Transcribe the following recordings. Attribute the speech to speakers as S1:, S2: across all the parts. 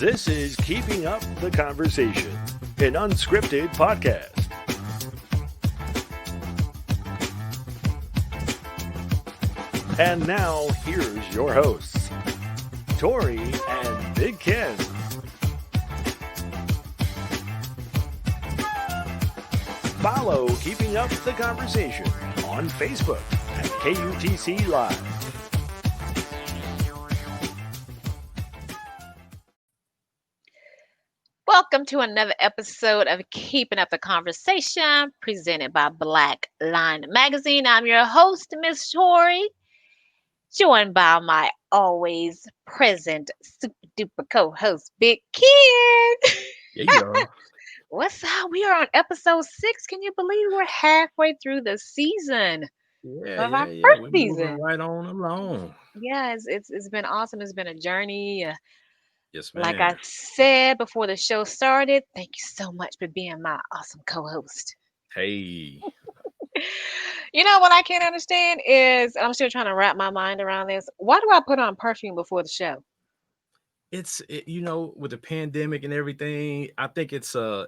S1: This is Keeping Up the Conversation, an unscripted podcast. And now, here's your hosts, Tori and Big Ken. Follow Keeping Up the Conversation on Facebook at KUTC Live.
S2: Welcome to another episode of Keeping Up the Conversation, presented by Black Line Magazine. I'm your host, Miss Tori, joined by my always present super duper co-host, Big Kid.
S3: Yeah.
S2: What's up? We are on episode 6. Can you believe we're halfway through the season of our first
S3: We're
S2: season?
S3: moving right on along.
S2: Yeah, it's been awesome. It's been a journey.
S3: Yes,
S2: Like
S3: man.
S2: I said before the show started, thank you so much for being my awesome co-host.
S3: Hey.
S2: You know what I can't understand is, I'm still trying to wrap my mind around this. Why do I put on perfume before the show?
S3: With the pandemic and everything, I think it's a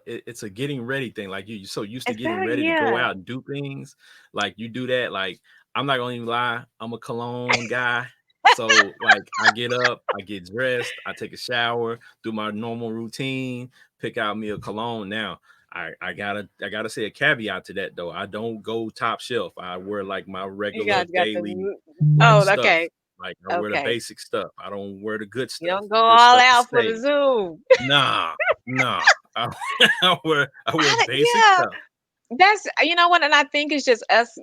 S3: getting ready thing. Like you're so used to
S2: It's
S3: getting
S2: better,
S3: ready to go
S2: yeah.
S3: out and do things. Like you do that. Like I'm not gonna even lie, I'm a cologne guy. So like I get up, I get dressed, I take a shower, do my normal routine, pick out me a cologne. Now I gotta say a caveat to that though. I don't go top shelf. I wear like my
S2: You
S3: regular
S2: guys got
S3: daily
S2: the
S3: like
S2: oh,
S3: stuff.
S2: okay,
S3: Like I wear the
S2: okay.
S3: basic stuff. I don't wear the good
S2: You
S3: stuff.
S2: don't
S3: The
S2: go
S3: good
S2: all
S3: stuff to
S2: out for the
S3: stay.
S2: Zoom.
S3: Nah. I, I wear basic
S2: Yeah,
S3: stuff.
S2: that's you know what, and I think it's just us,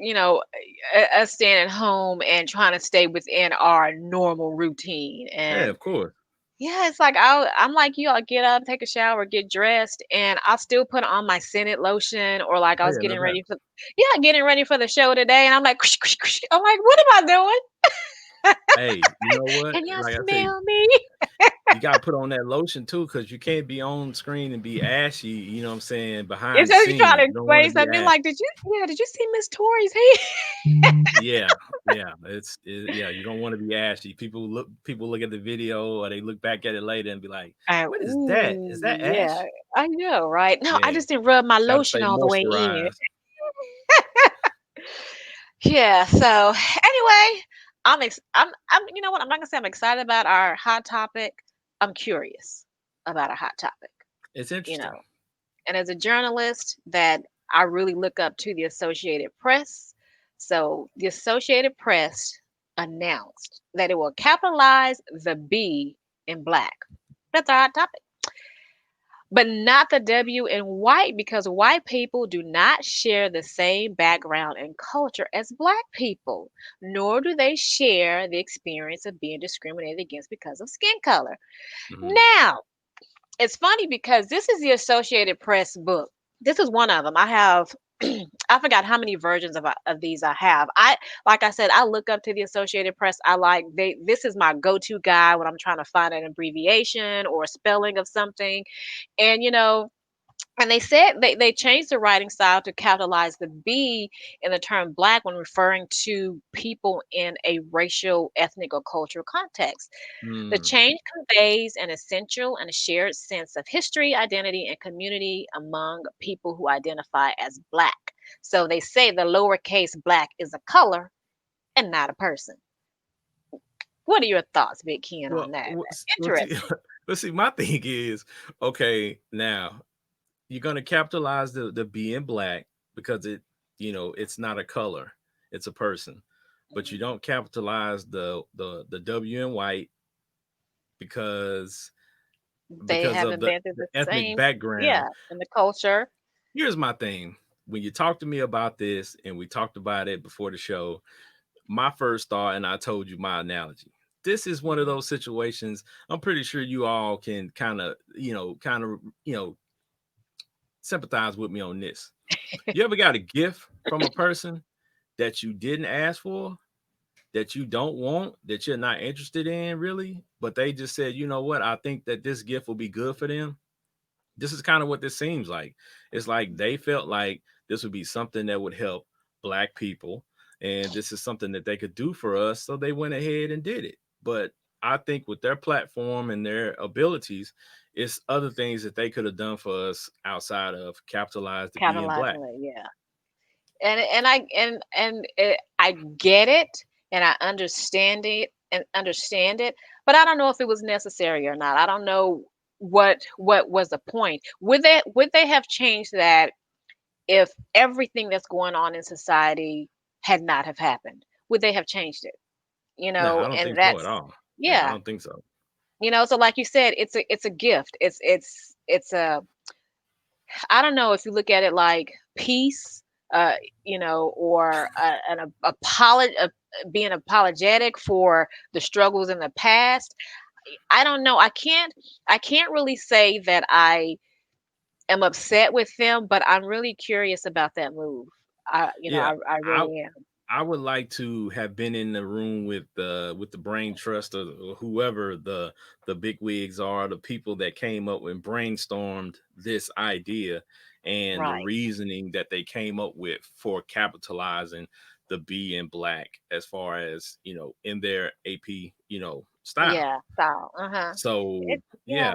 S2: us staying at home and trying to stay within our normal routine.
S3: Yeah,
S2: And
S3: of course.
S2: yeah, it's like I'm like you. I'll get up, take a shower, get dressed, and I'll still put on my scented lotion, or like I
S3: Oh
S2: was
S3: yeah, no
S2: getting
S3: doubt.
S2: ready for, yeah, getting ready for the show today, and I'm like, I'm like, what am I doing?
S3: Hey, you know what?
S2: Can y'all
S3: Like I say,
S2: smell me?
S3: you gotta put on that lotion too, because you can't be on screen and be ashy, you know what I'm saying,
S2: It's
S3: behind the
S2: just you trying
S3: scenes.
S2: to
S3: You don't want to
S2: explain
S3: be
S2: something.
S3: ashy.
S2: Like, did you see Miss Tori's hair?
S3: Yeah. Yeah, you don't want to be ashy. People look at the video or they look back at it later and be like, what is that? Is that
S2: Yeah,
S3: ash?
S2: I know, right? No, I
S3: Yeah,
S2: just didn't rub my
S3: gotta
S2: lotion
S3: stay
S2: all the way in.
S3: moisturized.
S2: Yeah. So anyway, you know what? I'm not gonna say I'm excited about our hot topic. I'm curious about our hot topic.
S3: It's
S2: You
S3: interesting.
S2: know, and as a journalist, that I really look up to the Associated Press. So the Associated Press announced that it will capitalize the B in black. That's our hot topic. But not the W in white, because white people do not share the same background and culture as black people, nor do they share the experience of being discriminated against because of skin color.
S3: Mhm.
S2: Now, it's funny because this is the Associated Press book. This is one of them. I have I forgot how many versions of these I have. Like I said, I look up to the Associated Press. This is my go-to guy when I'm trying to find an abbreviation or a spelling of something. And and they said they changed the writing style to capitalize the B in the term black when referring to people in a racial, ethnic, or cultural context. The
S3: Mm.
S2: change conveys an essential and a shared sense of history, identity, and community among people who identify as black. So they say the lowercase black is a color and not a person. What are your thoughts, Big Ken,
S3: Well,
S2: on that?
S3: let's see.
S2: Interesting.
S3: Let's see. My thing is, okay, now you're gonna capitalize the B in black because it's not a color, it's a person. But you don't capitalize the W in white because
S2: They
S3: because of
S2: haven't been through
S3: the
S2: the
S3: ethnic
S2: same,
S3: background.
S2: yeah, in the culture.
S3: Here's my thing. When you talk to me about this and we talked about it before the show, my first thought, and I told you my analogy. This is one of
S2: Mhm.
S3: those situations. I'm pretty sure you all can kind of sympathize with me on this. You ever got a gift from a person that you didn't ask for, that you don't want, that you're not interested in really, but they just said, you know what, I think that this gift will be good for them. This is kind of what this seems like. It's like they felt like this would be something that would help black people, and this is something that they could do for us. So they went ahead and did it. But I think with their platform and their abilities, it's other things that they could have done for us outside of capitalize the B in black.
S2: Capitalizing it, yeah. I get it, and I understand it, but I don't know if it was necessary or not. I don't know what was the point. Would they have changed that if everything that's going on in society had not have happened? Would they have changed it?
S3: No, I don't
S2: And
S3: think so at
S2: that's,
S3: all. Yeah, I
S2: yeah,
S3: don't think so.
S2: so like you said, it's a gift. It's a, I don't know if you look at it like peace, uh, or being apologetic for the struggles in the past. I don't know. I can't really say that I am upset with them, but I'm really curious about that move.
S3: Yeah,
S2: I
S3: I
S2: really am.
S3: I would like to have been in the room with the brain trust or whoever the big wigs are, the people that came up and brainstormed this idea and the
S2: Right.
S3: reasoning that they came up with for capitalizing the B in black as far as in their AP style.
S2: Yeah. So, uh-huh.
S3: So
S2: Yeah,
S3: yeah,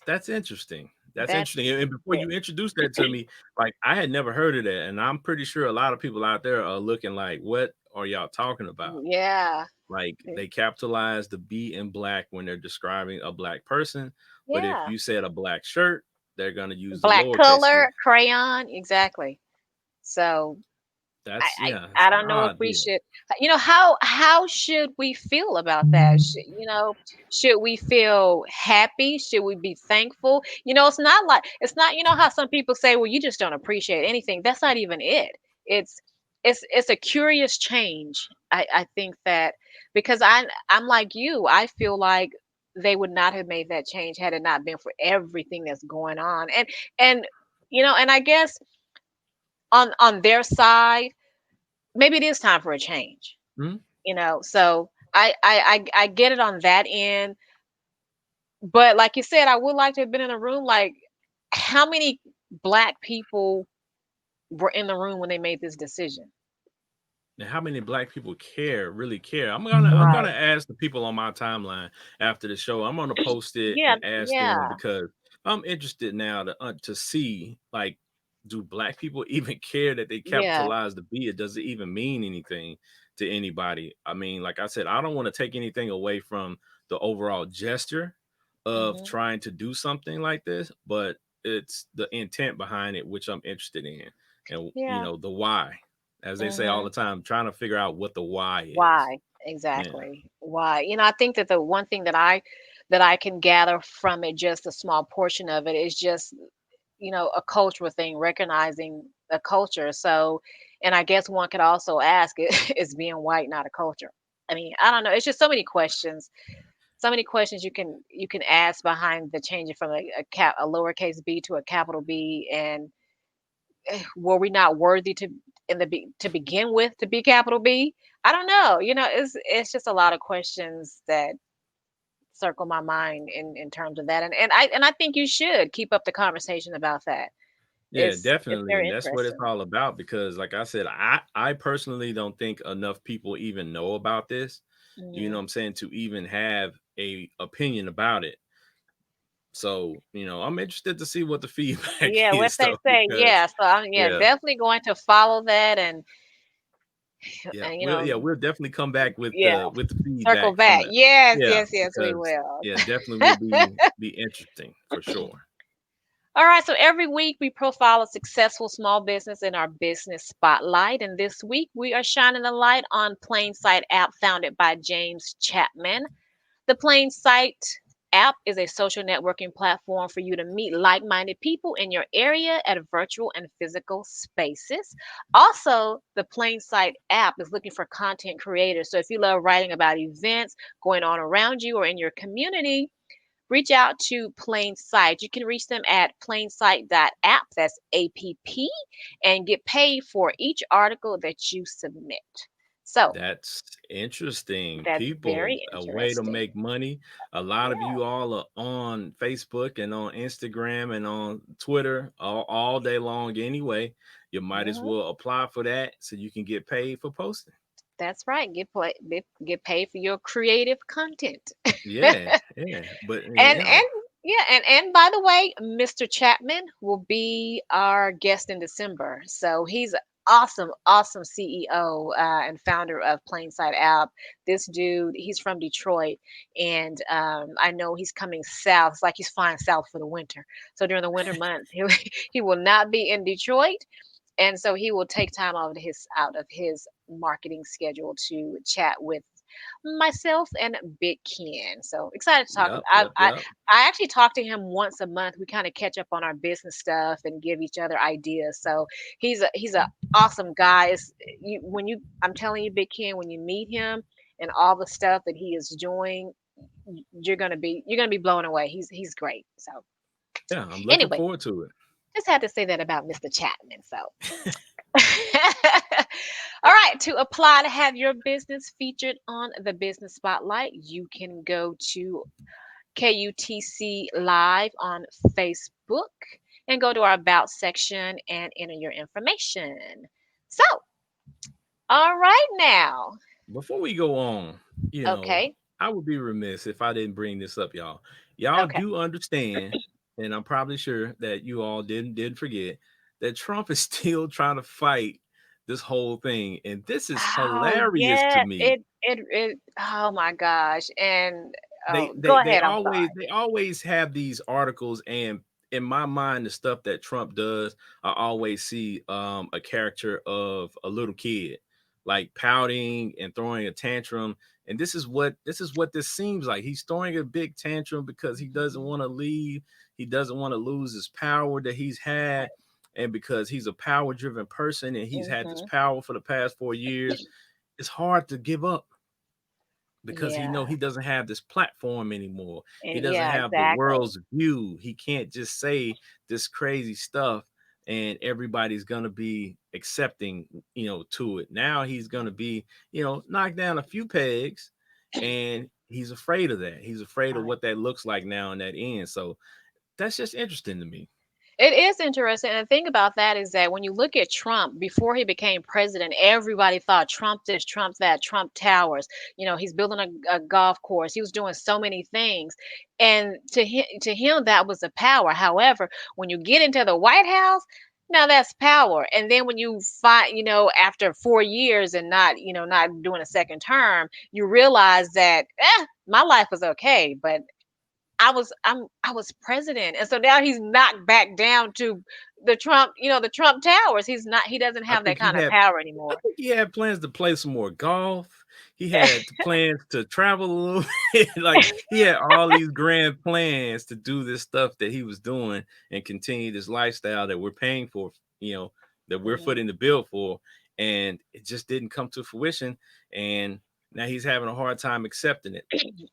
S3: that's interesting. That's
S2: that's
S3: interesting. And before
S2: it.
S3: you introduced that to me, like I had never heard of that, and I'm pretty sure a lot of people out there are looking like, "What are y'all talking about?"
S2: Yeah.
S3: Like
S2: it-
S3: they capitalize the B in black when they're describing a black person, but if
S2: Yeah.
S3: you said a black shirt, they're gonna use the
S2: Black
S3: lowercase b.
S2: color, crayon, exactly. So I,
S3: That's
S2: I
S3: yeah, it's
S2: I
S3: an
S2: don't know if
S3: odd
S2: we
S3: deal.
S2: should, how should we feel about that? Should we feel happy? Should we be thankful? It's not, how some people say, well, you just don't appreciate anything. That's not even it. It's it's a curious change. I think that, because I'm like you, I feel like they would not have made that change had it not been for everything that's going on. And and I guess on their side, maybe it is time for a change.
S3: Hmm?
S2: So I get it on that end, but like you said, I would like to have been in a room. Like, how many black people were in the room when they made this decision?
S3: And how many black people really care? I'm gonna
S2: Right.
S3: ask the people on my timeline after the show. I'm gonna post it
S2: Yeah.
S3: and ask them
S2: Yeah.
S3: because I'm interested now to see, like, do black people even care that they
S2: Yeah.
S3: capitalize the B? It does it even mean anything to anybody? I mean, like I said, I don't want to take anything away from the overall gesture of
S2: Hmm.
S3: trying to do something like this, but it's the intent behind it which I'm interested in, and
S2: Yeah.
S3: the why, as they say all
S2: Hmm.
S3: the time, trying to figure out what the why is.
S2: Why?
S3: Yeah.
S2: Exactly. Why? I think that the one thing that I can gather from it, just a small portion of it, is just a cultural thing, recognizing a culture. So, and I guess one could also ask, is being white not a culture? I mean, I don't know. It's just so many questions you can ask behind the changing from a lowercase b to a capital B, and were we not worthy to begin with to be capital B? I don't know. It's just a lot of questions that circle my mind in terms of that, and I think you should keep up the conversation about that.
S3: Yeah,
S2: It's
S3: definitely.
S2: very
S3: And that's what it's
S2: interesting.
S3: all about because, like I said, I personally don't think enough people even know about this. You know
S2: Hmm.
S3: what I'm saying? To even have a opinion about it. So, I'm interested to see what the feedback
S2: Yeah, what
S3: is
S2: they
S3: though,
S2: say.
S3: because
S2: Yeah, so I'm, yeah,
S3: yeah,
S2: definitely going to follow that,
S3: yeah,
S2: and
S3: we'll definitely come back with
S2: yeah,
S3: the
S2: circle
S3: feedback from
S2: back.
S3: that.
S2: Yes,
S3: Yeah,
S2: yes, yes, we
S3: because
S2: will.
S3: yeah, definitely will be interesting for sure.
S2: All right, so every week we profile a successful small business in our business spotlight. And this week we are shining the light on Plain Sight app founded by James Chapman. The Plain Sight app is a social networking platform for you to meet like minded people in your area at virtual and physical spaces. Also, the Plain Sight app is looking for content creators. So if you love writing about events going on around you or in your community, reach out to Plain Sight. You can reach them at plainsight.app, that's APP, and get paid for each article that you submit. So
S3: That's interesting.
S2: that's
S3: People,
S2: very
S3: a way to
S2: interesting.
S3: make money. A lot of
S2: Yeah.
S3: you all are on Facebook and on Instagram and on Twitter all day long anyway. You might as
S2: Hmm.
S3: well apply for that so you can get paid for posting.
S2: That's right. Get paid for your creative content.
S3: Yeah, yeah. But
S2: And Yeah, and by the way, Mr. Chapman will be our guest in December. So he's an awesome, awesome CEO and founder of Plainside App. This dude, he's from Detroit, and I know he's coming south. It's like he's flying south for the winter. So during the winter months, he will not be in Detroit, and so he will take time out of his marketing schedule to chat with myself and Big Ken. So excited to talk.
S3: Yep, yep, yep.
S2: I actually talk to him once a month. We kind of catch up on our business stuff and give each other ideas. So he's a awesome guy. I'm telling you, Big Ken, when you meet him and all the stuff that he is doing, you're gonna be blown away. He's great. So
S3: Yeah, I'm looking
S2: anyway,
S3: forward to it.
S2: just had to say that about Mr. Chapman. So all right, to apply to have your business featured on the Business Spotlight, you can go to KUTC Live on Facebook and go to our About section and enter your information. So, all right now.
S3: Before we go on,
S2: Okay.
S3: I would be remiss if I didn't bring this up, y'all. Y'all
S2: Okay.
S3: do understand, and I'm probably sure that you all didn't forget that Trump is still trying to fight this whole thing, and this is
S2: Oh,
S3: hilarious to
S2: yeah.
S3: me.
S2: It oh my gosh. And
S3: They
S2: oh,
S3: they
S2: go
S3: they
S2: ahead. I'm
S3: always
S2: sorry.
S3: they always have these articles, and in my mind, the stuff that Trump does, I always see a character of a little kid, like pouting and throwing a tantrum. And this is what this seems like. He's throwing a big tantrum because he doesn't want to leave. He doesn't want to lose his power that he's had. And because he's a power driven person and he's had this
S2: Hmm.
S3: power for the past 4 years, it's hard to give up because
S2: Yeah.
S3: he doesn't have this platform anymore. He
S2: And
S3: doesn't
S2: yeah,
S3: have the
S2: exactly.
S3: world's view. He can't just say this crazy stuff and everybody's going to be accepting, to it. Now he's going to be, knocked down a few pegs, and he's afraid of that. He's afraid of
S2: Right.
S3: what that looks like now in that end. So that's just interesting to me.
S2: It is interesting. And the thing about that is that when you look at Trump, before he became president, everybody thought Trump this, Trump that, Trump towers. He's building a golf course. He was doing so many things. And to him, that was a power. However, when you get into the White House, now that's power. And then when you find, after 4 years and not doing a second term, you realize that my life was okay, but I was president. And so now he's knocked back down to the Trump towers. He doesn't
S3: I
S2: have that
S3: think he
S2: kind of
S3: had
S2: power
S3: I
S2: anymore.
S3: think he had plans to play some more golf. He had plans to travel a little bit. Like he had all these grand plans to do this stuff that he was doing and continue this lifestyle that we're paying for, that we're
S2: Mhm.
S3: footing the bill for. And it just didn't come to fruition. And now he's having a hard time accepting it.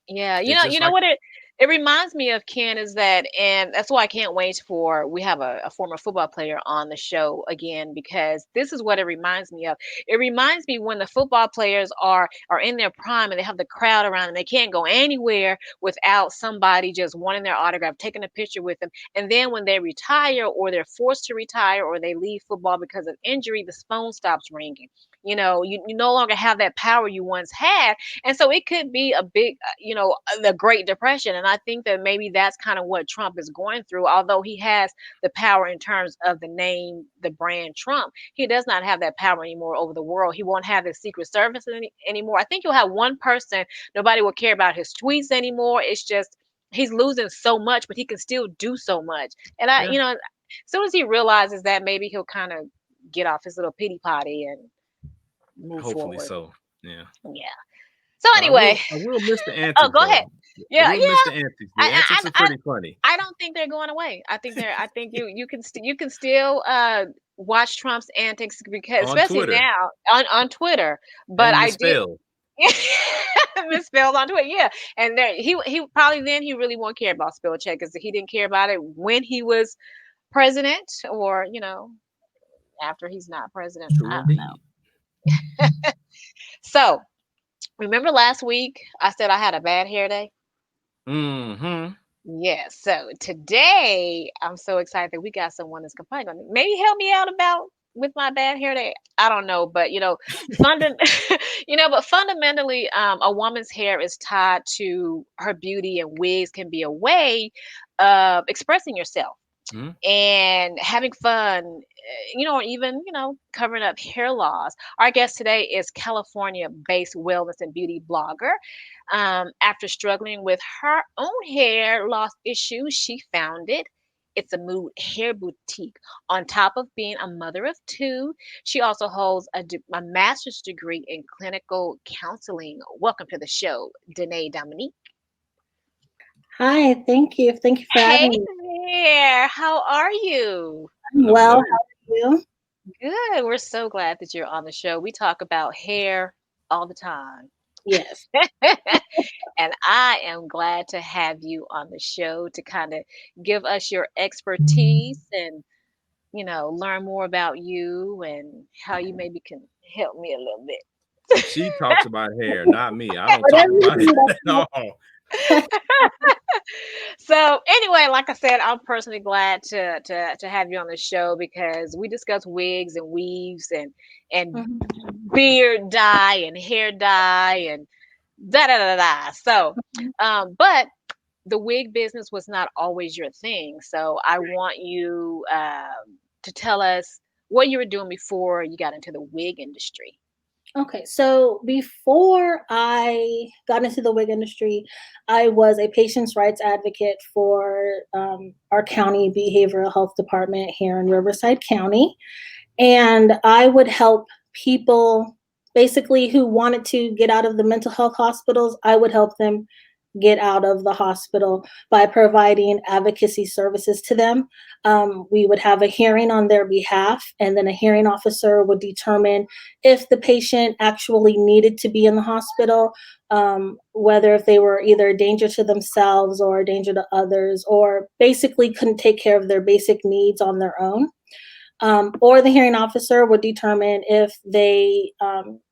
S2: Yeah,
S3: It's
S2: you
S3: just
S2: know
S3: like,
S2: what it reminds me of, Ken, is that, and that's why I can't wait for we have a former football player on the show again, because this is what it reminds me of. It reminds me when the football players are in their prime and they have the crowd around them. They can't go anywhere without somebody just wanting their autograph, taking a picture with them. And then when they retire or they're forced to retire or they leave football because of injury, the phone stops ringing. You no longer have that power you once had, and so it could be a big, the Great Depression. And I think that maybe that's kind of what Trump is going through. Although he has the power in terms of the name, the brand Trump, he does not have that power anymore over the world. He won't have the Secret Service anymore. I think you'll have one person, nobody will care about his tweets anymore. It's just he's losing so much, but he can still do so much. And
S3: yeah,
S2: as soon as he realizes that, maybe he'll kind of get off his little pity potty and move
S3: hopefully
S2: forward.
S3: so. Yeah.
S2: Yeah. So
S3: But I
S2: anyway,
S3: will I will miss the
S2: oh,
S3: antics
S2: go
S3: though.
S2: ahead.
S3: I
S2: Yeah,
S3: will
S2: yeah.
S3: miss the antics. The antics are pretty funny.
S2: I don't think they're going away. I think you can still watch Trump's antics, because
S3: On
S2: especially
S3: Twitter
S2: now on Twitter. But
S3: and
S2: I did
S3: misspelled.
S2: misspelled on Twitter. Yeah, and there he probably then he really won't care about spell check, because he didn't care about it when he was president, or after he's not president.
S3: True
S2: I don't
S3: indeed.
S2: know. So remember last week I said I had a bad hair day.
S3: Mm-hmm.
S2: Yes. So today I'm so excited that we got someone that's complaining on me. Maybe help me out about with my bad hair day. I don't know, but fundam- but fundamentally, a woman's hair is tied to her beauty, and wigs can be a way expressing yourself
S3: Mhm.
S2: and having fun, or even, covering up hair loss. Our guest today is California based wellness and beauty blogger. After struggling with her own hair loss issues, she founded It's a Mood Hair Boutique. On top of being a mother of two, she also holds a master's degree in clinical counseling. Welcome to the show, Denay, Dominic.
S4: Hi, thank you. Thank you for
S2: Hey
S4: having me.
S2: there, how are you?
S4: I'm
S3: Hello,
S4: well. How
S3: hello.
S4: are you?
S2: Good. We're so glad that you're on the show. We talk about hair all the time.
S4: Yes.
S2: And I am glad to have you on the show to kind of give us your expertise and, learn more about you and how you maybe can help me a little bit.
S3: She talks about hair, not me. I don't talk
S4: Whatever you
S3: about it
S4: need,
S3: at all.
S2: So anyway, like I said, I'm personally glad to have you on the show because we discuss wigs and weaves and
S4: Mhm.
S2: beard dye and hair dye and da da da da. So, but the wig business was not always your thing. So I want you to tell us what you were doing before you got into the wig industry.
S4: Okay, so before I got into the wig industry, I was a patient's rights advocate for our county behavioral health department here in Riverside County. And I would help people basically who wanted to get out of the mental health hospitals. I would help them get out of the hospital by providing advocacy services to them. We would have a hearing on their behalf, and then a hearing officer would determine if the patient actually needed to be in the hospital, whether if they were either a danger to themselves or a danger to others, or basically couldn't take care of their basic needs on their own. Or the hearing officer would determine if they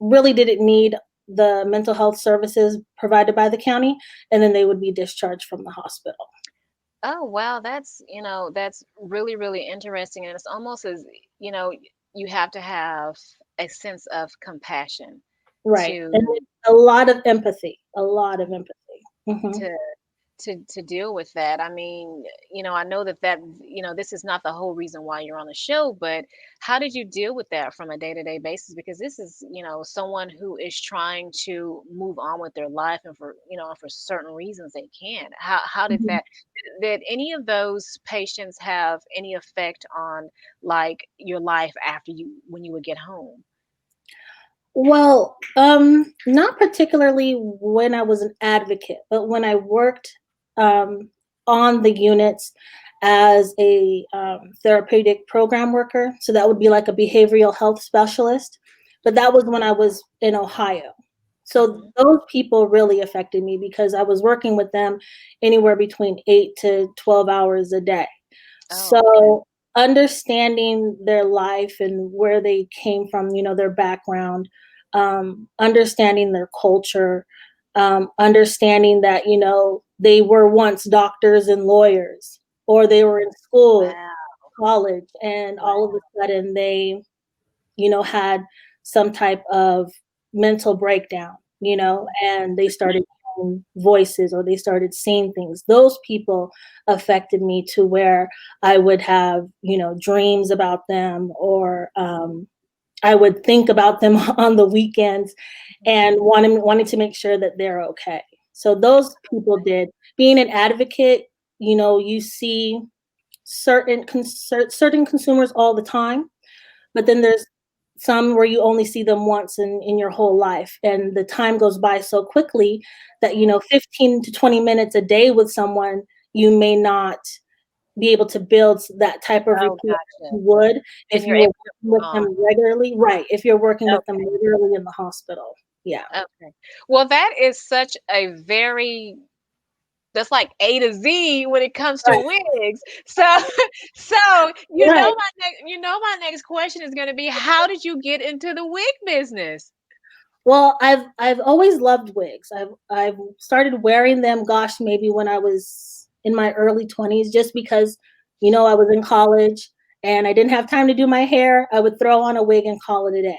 S4: really didn't need the mental health services provided by the county, and then they would be discharged from the hospital.
S2: Oh, wow, that's really, really interesting. And it's almost as, you know, you have to have a sense of compassion
S4: Right. And
S2: to
S4: a lot of empathy, a lot of empathy. Mhm.
S2: to to deal with that. I mean, I know that this is not the whole reason why you're on the show, but how did you deal with that from a day-to-day basis? Because this is, someone who is trying to move on with their life and for certain reasons they can. How did
S4: Mhm.
S2: that did any of those patients have any effect on like your life after you when you would get home?
S4: Well, not particularly when I was an advocate, but when I worked um, on the units as a therapeutic program worker. So that would be like a behavioral health specialist. But that was when I was in Ohio. So
S2: Hmm.
S4: those people really affected me because I was working with them anywhere between 8 to 12 hours a day.
S2: Oh, okay.
S4: So understanding their life and where they came from, their background, understanding their culture, understanding that, they were once doctors and lawyers, or they were in school,
S2: Wow.
S4: college, and all of
S2: Wow.
S4: a sudden they, had some type of mental breakdown, and they started hearing voices or they started seeing things. Those people affected me to where I would have, dreams about them, or I would think about them on the weekends and wanting to make sure that they're okay. So those people did. Being an advocate, you see certain consumers all the time, but then there's some where you only see them once in your whole life. And the time goes by so quickly that, 15 to 20 minutes a day with someone, you may not be able to build that type of
S2: Oh,
S4: rapport that
S2: gotcha.
S4: you would
S2: And
S4: if
S2: you're
S4: you
S2: able
S4: were
S2: to
S4: working
S2: move
S4: with
S2: on.
S4: them regularly. Right. If you're working with them
S2: Okay.
S4: regularly in the hospital. Yeah.
S2: Okay. Well, that is such a very that's like A to Z when it comes to
S4: Right.
S2: wigs. So so
S4: Right.
S2: my next question is gonna be how did you get into the wig business?
S4: Well, I've always loved wigs. I've started wearing them, gosh, maybe when I was in my early 20s, just because, I was in college and I didn't have time to do my hair. I would throw on a wig and call it a day.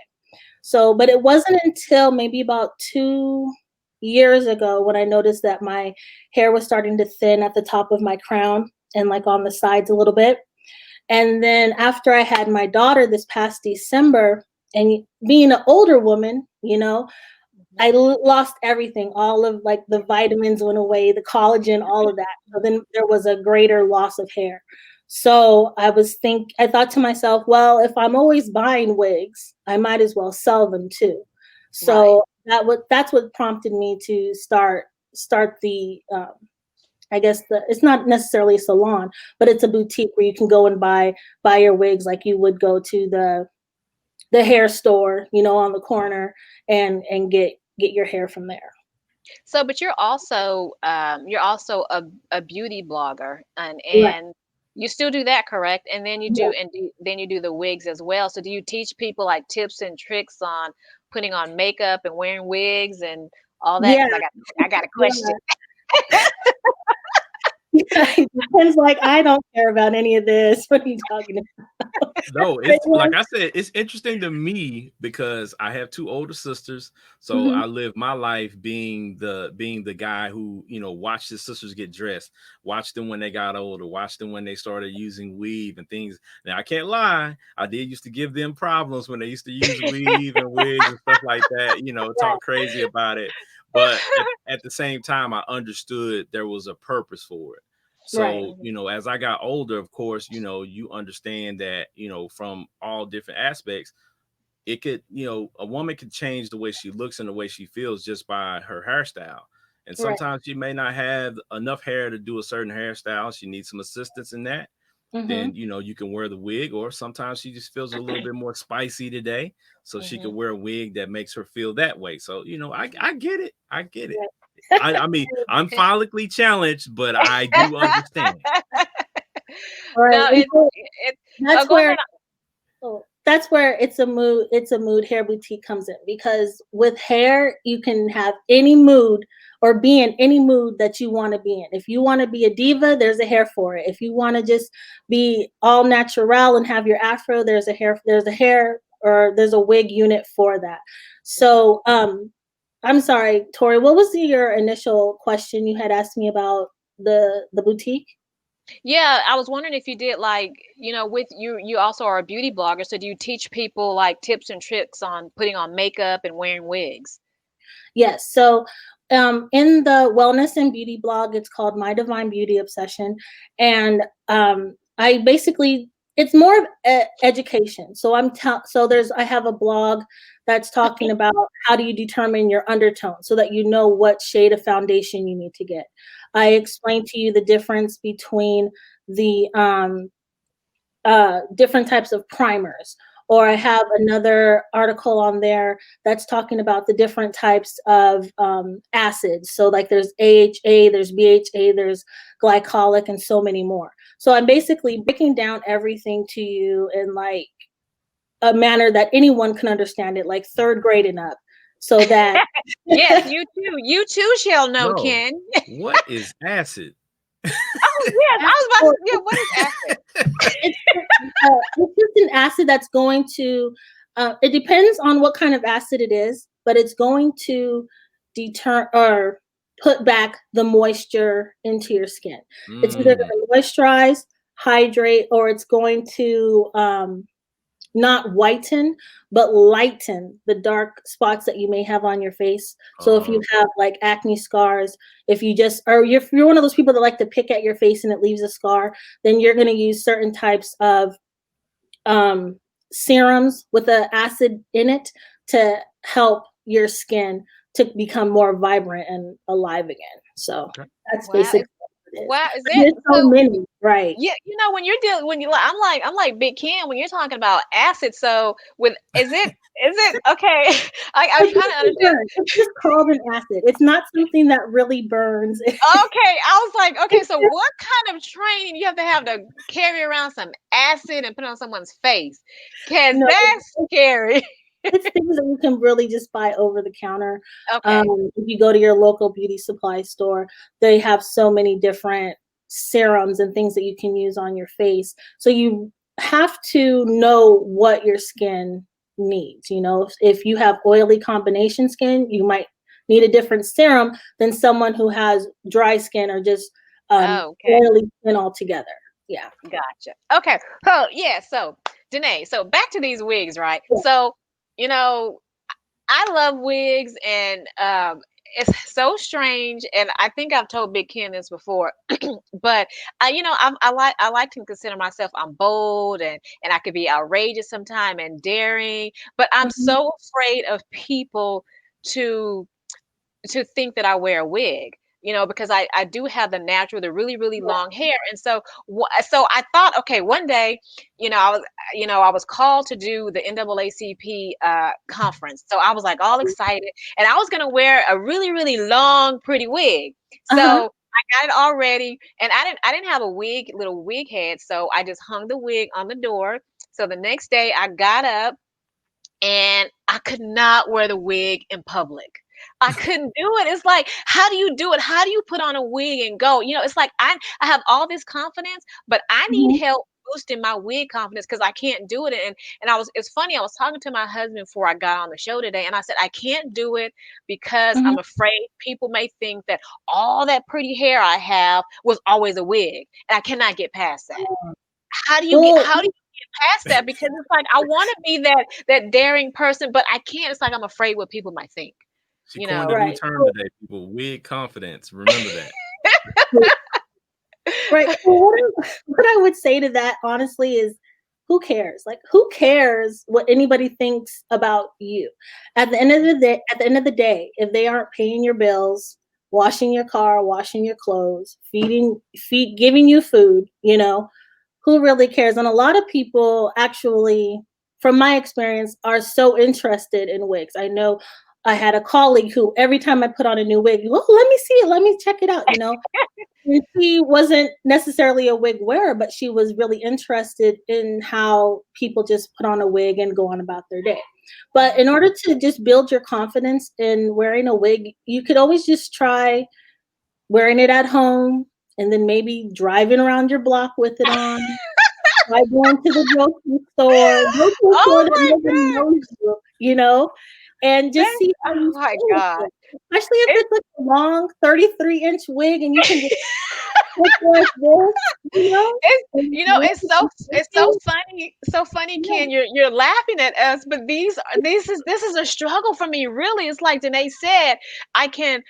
S4: So, but it wasn't until maybe about years ago when I noticed that my hair was starting to thin at the top of my crown and like on the sides a little bit. And then after I had my daughter this past December, and being an older woman, you know, I lost everything. All of like the vitamins went away, the collagen, all of that. So then there was a greater loss of hair. So I thought to myself, well, if I'm always buying wigs, I might as well sell them too. So that's what prompted me to start the I guess it's not necessarily a salon, but it's a boutique where you can go and buy your wigs like you would go to the hair store, you know, on the corner and get your hair from there.
S2: So, but you're also a beauty blogger, and
S4: Right.
S2: you still do that, correct? And then
S4: Yeah.
S2: then you do the wigs as well. So do you teach people like tips and tricks on putting on makeup and wearing wigs and all that?
S4: Yeah.
S2: Because I got a question.
S4: It depends, like, I don't care about any of this. What are you talking about?
S3: No, it's like I said, it's interesting to me because I have two older sisters. So
S4: Mhm.
S3: I live my life being the guy who, you know, watched his sisters get dressed, watched them when they got older, watched them when they started using weave and things. Now I can't lie, I did used to give them problems when they used to use weave and wigs and stuff like that, you know, talk crazy about it. But at the same time, I understood there was a purpose for it.
S4: Right.
S3: So, you know, as I got older, of course, you know, you understand that, you know, from all different aspects, it could, you know, a woman could change the way she looks and the way she feels just by her hairstyle. And
S4: Right.
S3: sometimes she may not have enough hair to do a certain hairstyle. She needs some assistance in that. Then,
S4: Mhm.
S3: you know, you can wear the wig, or sometimes she just feels a little bit more spicy today. So she could
S2: Mhm.
S3: wear a wig that makes her feel that way. So, you know, I get it. I get it.
S4: Right.
S3: I mean, I'm follically challenged, but I do understand.
S4: Right.
S2: No,
S4: And so
S2: it oh,
S4: that's
S2: go
S4: where
S2: ahead.
S4: it's a mood hair boutique comes in, because with hair you can have any mood or be in any mood that you want to be in. If you want to be a diva, there's a hair for it. If you want to just be all natural and have your afro, there's a hair or there's a wig unit for that. So I'm sorry, Tori, what was your initial question? You had asked me about the boutique.
S2: Yeah, I was wondering if you did like, with you also are a beauty blogger, so do you teach people like tips and tricks on putting on makeup and wearing wigs?
S4: Yes. So in the wellness and beauty blog, it's called My Divine Beauty Obsession. And I basically, it's more of education. So I have a blog that's talking about how do you determine your undertone so that you know what shade of foundation you need to get. I explain to you the difference between the different types of primers. Or I have another article on there that's talking about the different types of acids. So like there's AHA, there's BHA, there's glycolic, and so many more. So I'm basically breaking down everything to you in like a manner that anyone can understand it, like third grade and up. So that
S2: Yes, you too shall know,
S3: No,
S2: Ken.
S3: what is acid?
S2: Oh yes, I was about to. Yeah, what is acid?
S4: it's just an acid that's going to it depends on what kind of acid it is, but it's going to deter or put back the moisture into your skin. It's either
S3: Mm,
S4: going to moisturize, hydrate, or it's going to not whiten but lighten the dark spots that you may have on your face. So if you have like acne scars, if you're one of those people that like to pick at your face and it leaves a scar, then you're going to use certain types of serums with the acid in it to help your skin to become more vibrant and alive again. So
S3: okay.
S4: that's
S2: Wow,
S4: basically what it is.
S2: wow, is
S4: But
S2: it
S4: there's so
S2: so?
S4: many, right?
S2: Yeah, when you're dealing when you like I'm like Big Ken when you're talking about acid. So with is it okay? I'm
S4: It
S2: trying to
S4: doesn't
S2: understand.
S4: burn. It's just called an acid. It's not something that really burns.
S2: Okay, I was like, okay, so what kind of training you have to carry around some acid and put on someone's face? Cause
S4: No,
S2: that's scary.
S4: it's things that you can really just buy over the counter.
S2: Okay.
S4: If you go to your local beauty supply store, they have so many different serums and things that you can use on your face. So you have to know what your skin needs. You know, if you have oily combination skin, you might need a different serum than someone who has dry skin or just
S2: Okay.
S4: oily skin altogether. Yeah.
S2: Gotcha. Okay. So yeah, so Denay, so back to these wigs, right?
S4: Yeah.
S2: So, you know, I love wigs, and it's so strange, and I think I've told Big Ken this before, but I like to consider myself, I'm bold, and I could be outrageous sometime and daring, but I'm
S4: Mhm.
S2: so afraid of people to think that I wear a wig, because I do have the really, really long hair. And so I thought, okay, one day, I was called to do the NAACP conference. So I was like all excited, and I was gonna wear a really, really long, pretty wig. So
S4: Uh-huh.
S2: I got it all ready, and I didn't have a little wig head, so I just hung the wig on the door. So the next day I got up, and I could not wear the wig in public. I couldn't do it. It's like, how do you do it? How do you put on a wig and go? It's like I have all this confidence, but I need
S4: Mhm.
S2: help boosting my wig confidence because I can't do it. And it's funny, I was talking to my husband before I got on the show today, and I said, I can't do it because
S4: Mhm.
S2: I'm afraid people may think that all that pretty hair I have was always a wig. And I cannot get past that.
S4: Well,
S2: How do you get past that? Because it's like I want to be that daring person, but I can't. It's like I'm afraid what people might think,
S3: She
S2: you
S3: coined a
S2: know.
S3: new
S4: right.
S3: term today, people. Wig confidence. Remember that.
S4: Right. Well, what I would say to that honestly is who cares? Like who cares what anybody thinks about you? At the end of the day, if they aren't paying your bills, washing your car, washing your clothes, giving you food, who really cares? And a lot of people actually, from my experience, are so interested in wigs. I know I had a colleague who every time I put on a new wig, well, let me see it, let me check it out. And she wasn't necessarily a wig wearer, but she was really interested in how people just put on a wig and go on about their day. But in order to just build your confidence in wearing a wig, you could always just try wearing it at home and then maybe driving around your block with it on. Try going to the grocery store, go to a store
S2: Oh
S4: that
S2: my
S4: nobody
S2: god!
S4: knows and just see how
S2: Oh
S4: you
S2: my
S4: feel with
S2: god!
S4: it. Especially if
S2: It,
S4: it's like a long 33-inch wig and you can just look like this,
S2: it's
S4: and
S2: it's so funny, so funny,
S4: yeah,
S2: Ken. You're laughing at us, but this is a struggle for me. Really, it's like Danae said. I can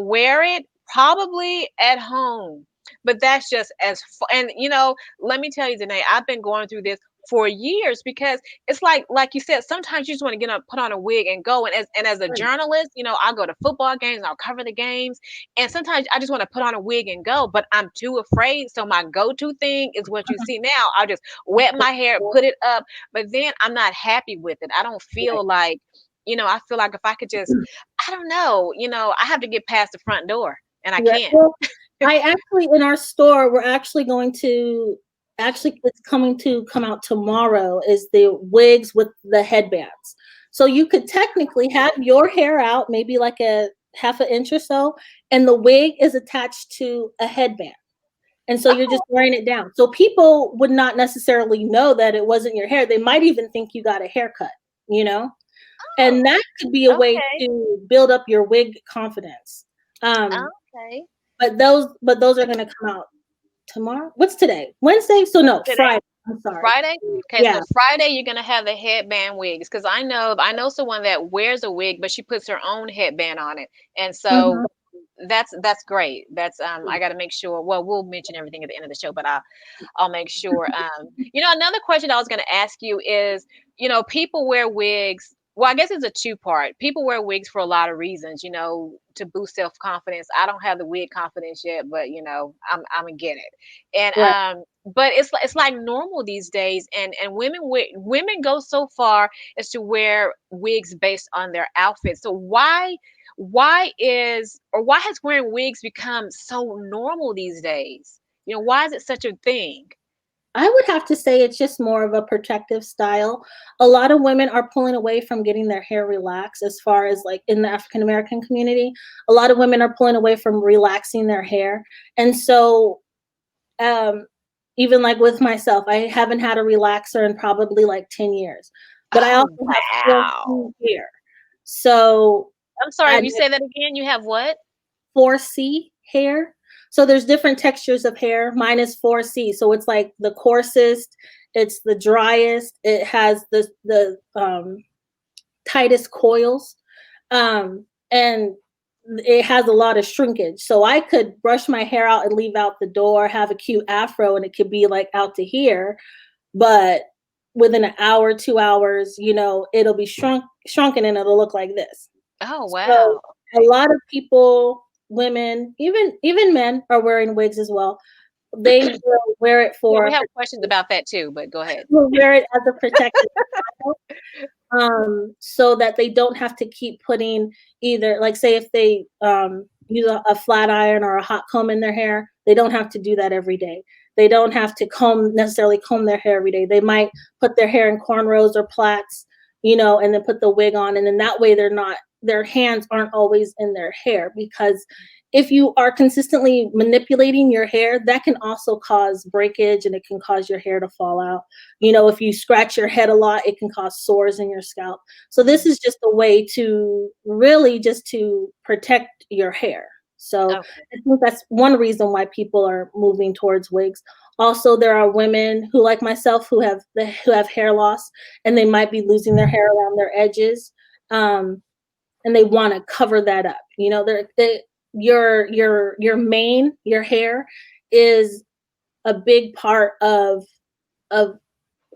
S2: wear it probably at home, but that's just and let me tell you, Danae, I've been going through this for years because it's like you said, sometimes you just want to get up, put on a wig and go. And as a
S4: right.
S2: journalist, I'll go to football games, and I'll cover the games, and sometimes I just want to put on a wig and go, but I'm too afraid. So my go-to thing is what you see now. I'll just wet my hair, put it up, but then I'm not happy with it. I don't
S4: Right.
S2: feel like, I feel like if I could just, I don't know, I have to get past the front door, and I
S4: Right.
S2: can't.
S4: Well, I actually in our store, we're actually going to it's coming to come out tomorrow is the wigs with the headbands. So you could technically have your hair out, maybe like a half an inch or so, and the wig is attached to a headband. And so you're just
S2: Oh,
S4: wearing it down. So people would not necessarily know that it wasn't your hair. They might even think you got a haircut, you know? And
S2: oh,
S4: that could be a way
S2: okay,
S4: to build up your wig confidence. Um,
S2: okay.
S4: but those are gonna come out tomorrow. What's today? Wednesday? So
S2: What's
S4: no,
S2: today?
S4: Friday. I'm sorry.
S2: Friday? Okay,
S4: Yeah.
S2: so Friday you're gonna have the headband wigs because I know someone that wears a wig, but she puts her own headband on it, and so
S4: Mhm.
S2: that's great. That's I got to make sure. Well, we'll mention everything at the end of the show, but I'll make sure. Another question I was going to ask you is, people wear wigs. Well, I guess it's a two-part. People wear wigs for a lot of reasons, to boost self-confidence. I don't have the wig confidence yet, but I'm gonna get it. And
S4: Right.
S2: but it's like normal these days, and women go so far as to wear wigs based on their outfits. So why has wearing wigs become so normal these days? Why is it such a thing?
S4: I would have to say it's just more of a protective style. A lot of women are pulling away from getting their hair relaxed as far as like in the African American community. A lot of women are pulling away from relaxing their hair. And so um even like with myself, I haven't had a relaxer in probably like 10 years. But I also
S2: Oh
S4: have
S2: wow.
S4: silky hair. So
S2: I'm sorry, if
S4: And
S2: you say that again, you have what?
S4: 4C hair. So there's different textures of hair. Mine is 4C. So it's like the coarsest, it's the driest, it has the tightest coils. And it has a lot of shrinkage. So I could brush my hair out and leave out the door, have a cute afro, and it could be like out to here. But within an hour, 2 hours, it'll be shrunken and it'll look like this.
S2: Oh,
S4: So
S2: wow.
S4: a lot of people, women, even men are wearing wigs as well. They will wear it
S2: Yeah,
S4: for
S2: we have questions about that too, but go ahead.
S4: will wear it as a protective style, so that they don't have to keep putting either, like, say if they use a flat iron or a hot comb in their hair, they don't have to do that every day. They don't have to necessarily comb their hair every day. They might put their hair in cornrows or plaits, and then put the wig on, and then that way their hands aren't always in their hair, because if you are consistently manipulating your hair, that can also cause breakage and it can cause your hair to fall out. If you scratch your head a lot, it can cause sores in your scalp. So this is just a way to really just to protect your hair. So
S2: Okay.
S4: I think that's one reason why people are moving towards wigs. Also, there are women who, like myself, who have hair loss, and they might be losing their hair around their edges, and they want to cover that up. Your hair is a big part of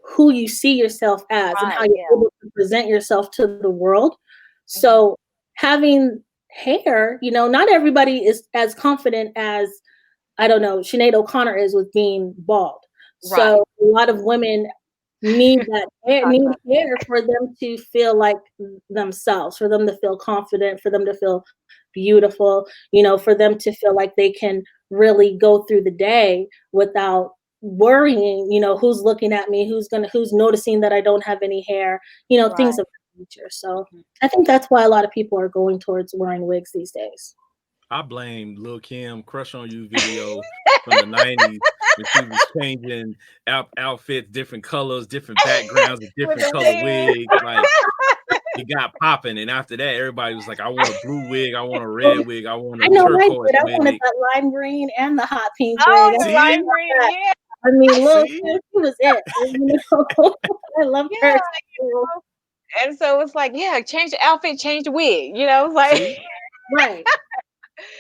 S4: who you see yourself as and how
S2: Right,
S4: you're
S2: yeah.
S4: able to present yourself to the world.
S2: Mhm.
S4: So having hair, not everybody is as confident as, I don't know, Sinead O'Connor is with being bald.
S2: Right.
S4: So a lot of women need
S2: Talk about
S4: hair for them to feel like themselves, for them to feel confident, for them to feel beautiful, for them to feel like they can really go through the day without worrying, who's looking at me, who's noticing that I don't have any hair,
S2: right.
S4: things of that nature. So
S2: Mhm.
S4: I think that's why a lot of people are going towards wearing wigs these days.
S3: I blame Lil Kim Crush on You video from the 90s when she was changing outfits, different colors, different backgrounds, with
S2: With
S3: different
S2: the
S3: color
S2: wig.
S3: wigs. Like it got popping. And after that, everybody was like, I want a blue wig, I want a
S4: Oh,
S3: red wig, I want
S4: I
S3: a
S4: know I
S3: turquoise
S4: did. I wanted
S3: wig.
S4: that lime green and the hot pink
S2: Oh,
S4: wig.
S2: the
S3: See?
S2: lime green, yeah,
S4: I mean, Lil
S3: See?
S4: Kim, she was it. I loved
S2: yeah.
S4: her
S2: You
S4: too.
S2: know? And so it's like, yeah, change the outfit, change the wig. It's like
S3: See?
S4: Right.
S2: so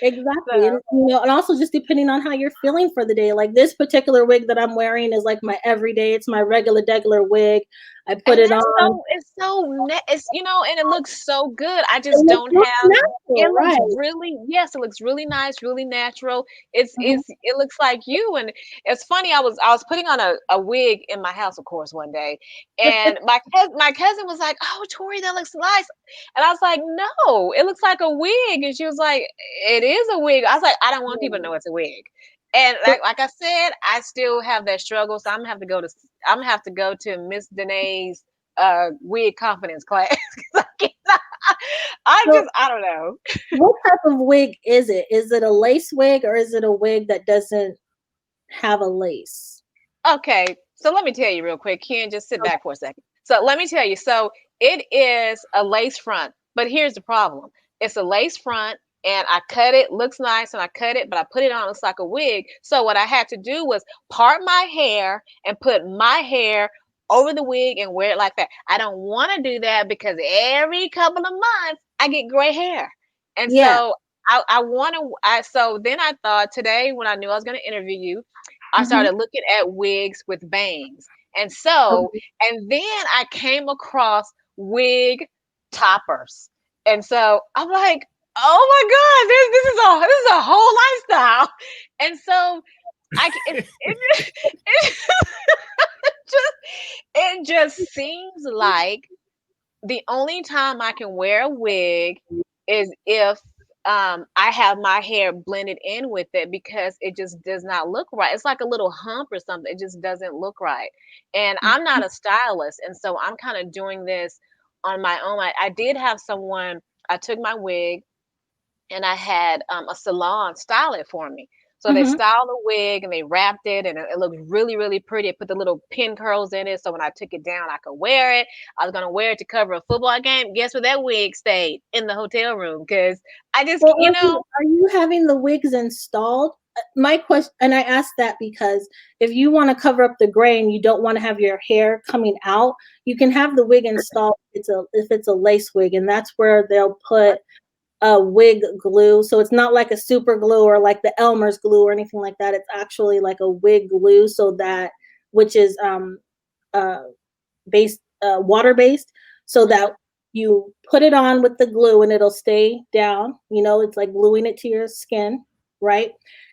S4: Exactly. And also just depending on how you're feeling for the day. Like this particular wig that I'm wearing is like my everyday, it's my regular wig. I put
S2: and
S4: it
S2: that's
S4: on.
S2: it's and it looks so good. I
S4: It
S2: just don't
S4: looks
S2: have it
S4: natural,
S2: looks
S4: right?
S2: really yes, it looks really nice, really natural.
S4: Mhm.
S2: It looks like you. And it's funny, I was putting on a wig in my house, of course, one day, and my cousin was like, "Oh, Tori, that looks nice." And I was like, "No, it looks like a wig." And she was like, "It is a wig." I was like, "I don't want people to know it's a wig." And like I said, I still have that struggle, so I'm gonna have to go to Miss Denay's wig confidence class. 'Cause
S4: So
S2: I don't know.
S4: what type of wig is it? Is it a lace wig or is it a wig that doesn't have a lace?
S2: Okay, so let me tell you real quick. Ken, just sit back for a second. So let me tell you. So it is a lace front, but here's the problem. It's a lace front, and I cut it. Looks nice, and I cut it, but I put it on. It looks like a wig. So what I had to do was part my hair and put my hair over the wig and wear it like that. I don't want to do that because every couple of months I get gray hair, and
S4: Yeah.
S2: so I want to. So then I thought today when I knew I was going to interview you. I
S4: Mhm.
S2: started looking at wigs with bangs. And then I came across wig toppers. And so I'm like, oh my God, this is a whole lifestyle. And so it just it just seems like the only time I can wear a wig is if I have my hair blended in with it because it just does not look right. It's like a little hump or something. It just doesn't look right. And I'm not a stylist. And so I'm kind of doing this on my own. I did have someone, I took my wig and I had a salon style it for me. So they styled the wig and they wrapped it, and it looked really, really pretty. It put the little pin curls in it, so when I took it down, I could wear it. I was gonna wear it to cover a football game. Guess where that wig stayed? In the hotel room, because I just,
S4: Well,
S2: you
S4: are you having the wigs installed? My question, and I asked that because if you want to cover up the gray and you don't want to have your hair coming out, you can have the wig installed. If it's a lace wig, and that's where they'll put a wig glue. So it's not like a super glue or like the Elmer's glue or anything like that. It's actually like a wig glue, so that, which is based water based, so that you put it on with the glue and it'll stay down. It's like gluing it to your skin, right?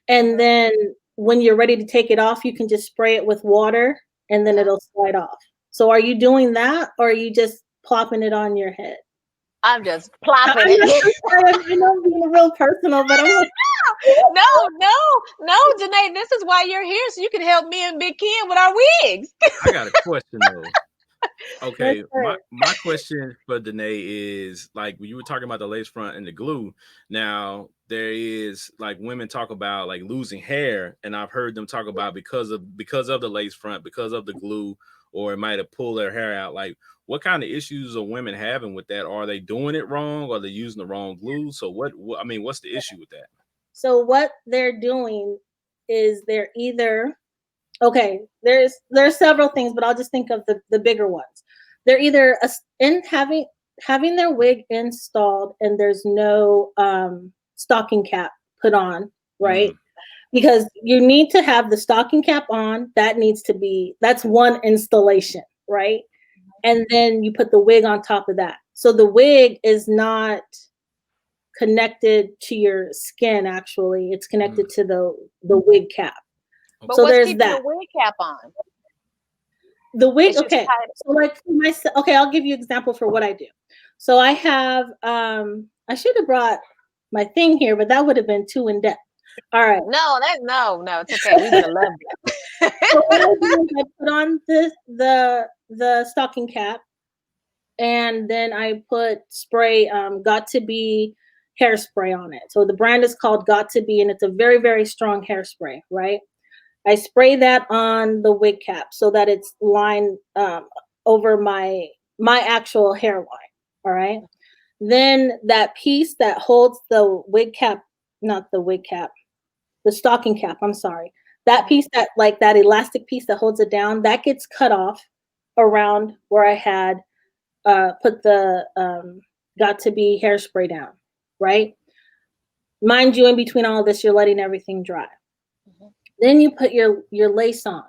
S4: And then when you're ready to take it off, you can just spray it with water and then it'll slide off. So are you doing that, or are you just plopping it on your head?
S2: I'm just plopping it.
S4: I know I'm being real personal, but I'm like,
S2: no, Denay, this is why you're here, so you can help me and Big Ken with our wigs.
S3: I got a question though. Okay, my question for Denay is, like, when you were talking about the lace front and the glue, now there is, like, women talk about like losing hair, and I've heard them talk about because of the lace front, because of the glue, or it might have pulled their hair out. Like, what kind of issues are women having with that? Are they doing it wrong? Or are they using the wrong glue? So what's the issue with that?
S4: So what they're doing is they're either, okay, there's several things, but I'll just think of the bigger ones. They're either having their wig installed and there's no stocking cap put on, right? Because you need to have the stocking cap on. That's one installation, right? And then you put the wig on top of that. So the wig is not connected to your skin, actually. It's connected to the wig cap.
S2: But
S4: so
S2: what's
S4: there's
S2: keeping
S4: that.
S2: the wig cap on?
S4: The wig, okay. So like okay, I'll give you an example for what I do. So I have, I should have brought my thing here, but that would have been too in depth. All right.
S2: No, it's okay. We would have loved it.
S4: So what I do is I put on the stocking cap, and then I put spray, Got to Be hairspray on it. So the brand is called Got to Be, and it's a very, very strong hairspray, right? I spray that on the wig cap so that it's lined over my actual hairline. All right. Then that piece that holds the wig cap, not the wig cap, the stocking cap, I'm sorry. That piece, that like that elastic piece that holds it down, that gets cut off around where I had put the Got to Be hairspray down, right? Mind you, in between all of this, you're letting everything dry. Then you put your lace on,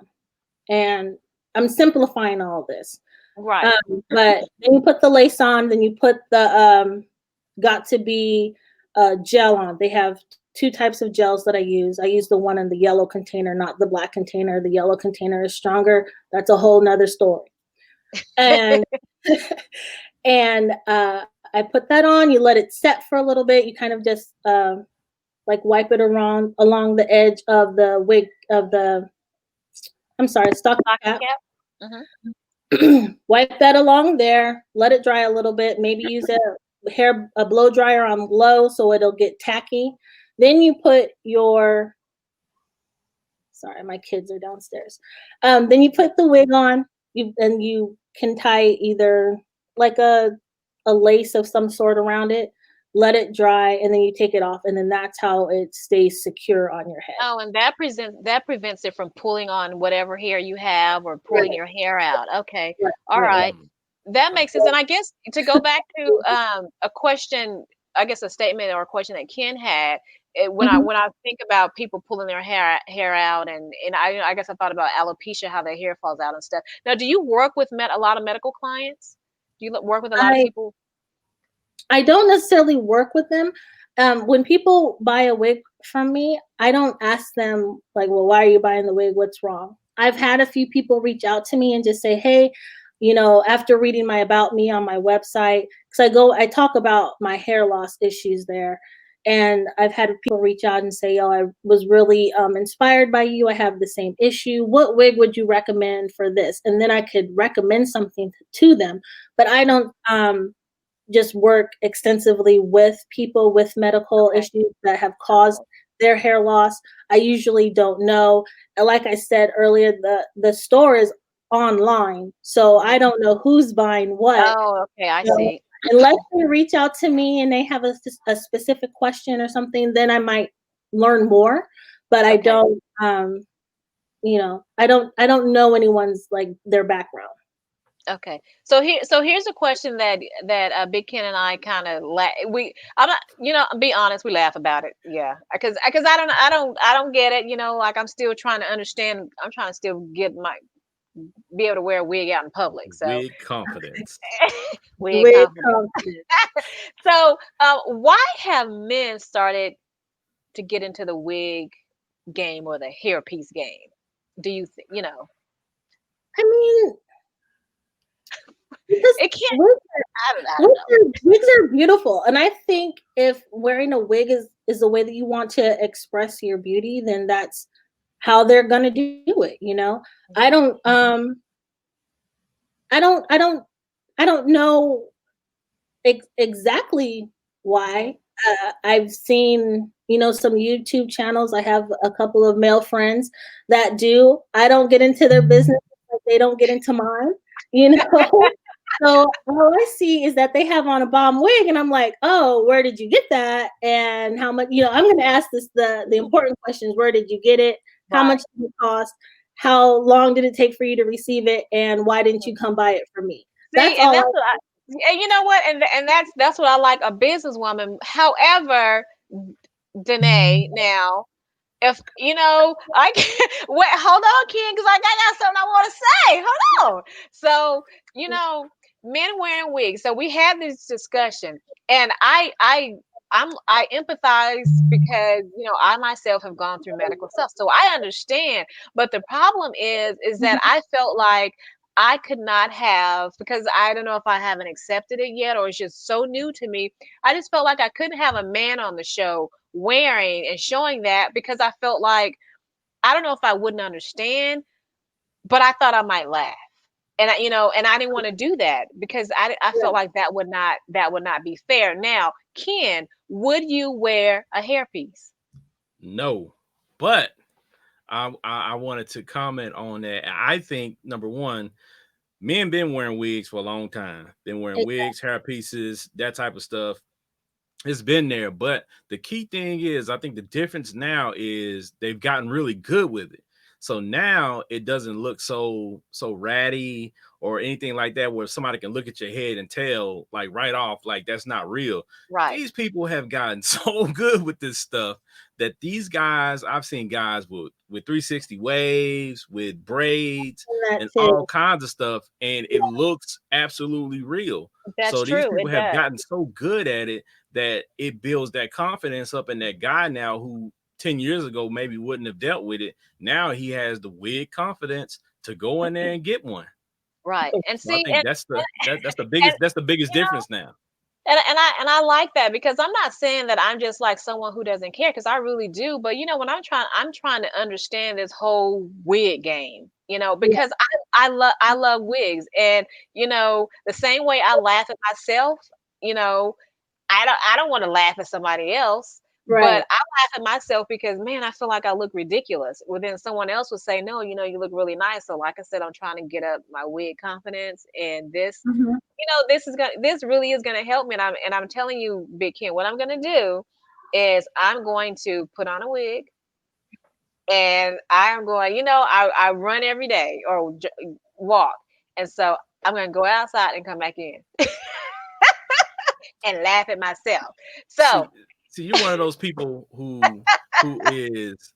S4: and I'm simplifying all this.
S2: Right.
S4: But then you put the lace on, then you put the Got to Be gel on. They have two types of gels that I use. I use the one in the yellow container, not the black container. The yellow container is stronger. That's a whole nother story. And and I put that on. You let it set for a little bit. You kind of just like wipe it around along the edge of the wig of the, I'm sorry, stocking cap. Wipe that along there. Let it dry a little bit. Maybe use a blow dryer on low so it'll get tacky. Then you put your, sorry, my kids are downstairs. Then you put the wig on. You can tie either like a lace of some sort around it. Let it dry, and then you take it off, and then that's how it stays secure on your head.
S2: Oh, and that prevents it from pulling on whatever hair you have or pulling your hair out. Okay. All right. That makes sense. And I guess to go back to a question, I guess a statement or a question that Ken had, when I think about people pulling their hair out, and I guess I thought about alopecia, how their hair falls out and stuff. Now, do you work with a lot of medical clients? Do you work with a lot of people?
S4: I don't necessarily work with them. When people buy a wig from me, I don't ask them like, well, why are you buying the wig? What's wrong? I've had a few people reach out to me and just say, hey, after reading my About Me on my website, because I talk about my hair loss issues there. And I've had people reach out and say, I was really inspired by you. I have the same issue. What wig would you recommend for this? And then I could recommend something to them. But I don't just work extensively with people with medical issues that have caused their hair loss. I usually don't know. And like I said earlier, the store is online, so I don't know who's buying what.
S2: Oh, okay, I
S4: So
S2: see.
S4: unless they reach out to me and they have a specific question or something, then I might learn more. But I
S2: Okay.
S4: don't, I don't know anyone's like their background.
S2: Okay. So here's a question that Big Ken and I kind of I'm not, be honest, we laugh about it. Yeah. Because I don't get it, like I'm still trying to understand. I'm trying to still be able to wear a wig out in public. So
S3: With confidence.
S2: wig
S4: With
S2: confidence.
S4: confidence.
S2: So why have men started to get into the wig game or the hairpiece game? Do you think?
S4: I mean, because
S2: It can't.
S4: wigs
S2: I don't know.
S4: wigs are beautiful, and I think if wearing a wig is the way that you want to express your beauty, then that's how they're gonna do it. I don't, I don't, I don't, I don't know exactly why. I've seen, some YouTube channels. I have a couple of male friends that do. I don't get into their business, like they don't get into mine, you know. So all I see is that they have on a bomb wig, and I'm like, oh, where did you get that? And how much? I'm going to ask the important questions. Where did you get it? How
S2: Right.
S4: much did it cost? How long did it take for you to receive it? And why didn't you come buy it for me?
S2: See,
S4: That's
S2: and
S4: all.
S2: that's what and you know what, and that's what I like a businesswoman. However, Danae, now if I can wait, hold on, Ken, because I got something I want to say. Hold on. So men wearing wigs. So we had this discussion, and I empathize because I myself have gone through medical stuff, so I understand. But the problem is that I felt like I could not have, because I don't know if I haven't accepted it yet or it's just so new to me. I just felt like I couldn't have a man on the show wearing and showing that because I felt like I don't know if I wouldn't understand, but I thought I might laugh. And I didn't want to do that because I felt like that would not be fair. Now, Ken, would you wear a hairpiece?
S3: No. But I wanted to comment on that. I think number one, men been wearing wigs for a long time. Been wearing wigs, hair pieces, that type of stuff. It's been there. But the key thing is, I think the difference now is they've gotten really good with it. So now it doesn't look so ratty or anything like that, where somebody can look at your head and tell like right off, like that's not real.
S2: Right.
S3: These people have gotten so good with this stuff that these guys, I've seen guys with 360 waves, with braids, and
S4: That's
S3: all
S4: it.
S3: kinds of stuff, and it looks absolutely real.
S2: That's
S3: So these
S2: true.
S3: people
S2: It
S3: have
S2: does.
S3: gotten so good at it that it builds that confidence up in that guy now who 10 years ago maybe wouldn't have dealt with it. Now he has the wig confidence to go in there and get one.
S2: Right. And
S3: So I
S2: see,
S3: think
S2: and
S3: that's the biggest
S2: you know,
S3: difference now.
S2: and I like that because I'm not saying that I'm just like someone who doesn't care because I really do. But when I'm trying to understand this whole wig game.
S4: Yeah,
S2: Because I love wigs, and the same way I laugh at myself. You know, I don't want to laugh at somebody else, but
S4: right.
S2: I laugh at myself because man, I feel like I look ridiculous. Well, then someone else would say, no, you look really nice. So like I said, I'm trying to get up my wig confidence, and
S4: Mhm.
S2: this really is gonna help me. And I'm telling you, Big Ken, what I'm gonna do is I'm going to put on a wig, and I'm going. I run every day or walk, and so I'm gonna go outside and come back in and laugh at myself. So.
S3: See, you're one of those people who is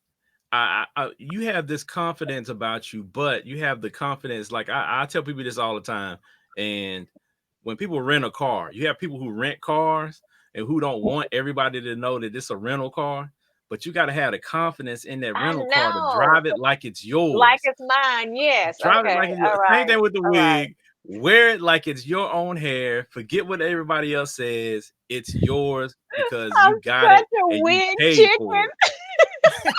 S3: you have this confidence about you, but you have the confidence. Like I tell people this all the time. And when people rent a car, you have people who rent cars and who don't want everybody to know that it's a rental car. But you got to have the confidence in that
S2: I
S3: rental car to
S2: know.
S3: drive it like it's
S2: Like
S3: yours.
S2: it's mine. Yes.
S3: Drive it
S2: Okay.
S3: like it's
S2: All
S3: yours. Same
S2: right.
S3: thing with the
S2: All right.
S3: wig. Wear it like it's your own hair. Forget what everybody else says. It's yours because
S2: I'm
S3: you got
S2: such
S3: it
S2: a
S3: and you
S2: wig
S3: paid for
S2: chicken.
S3: it.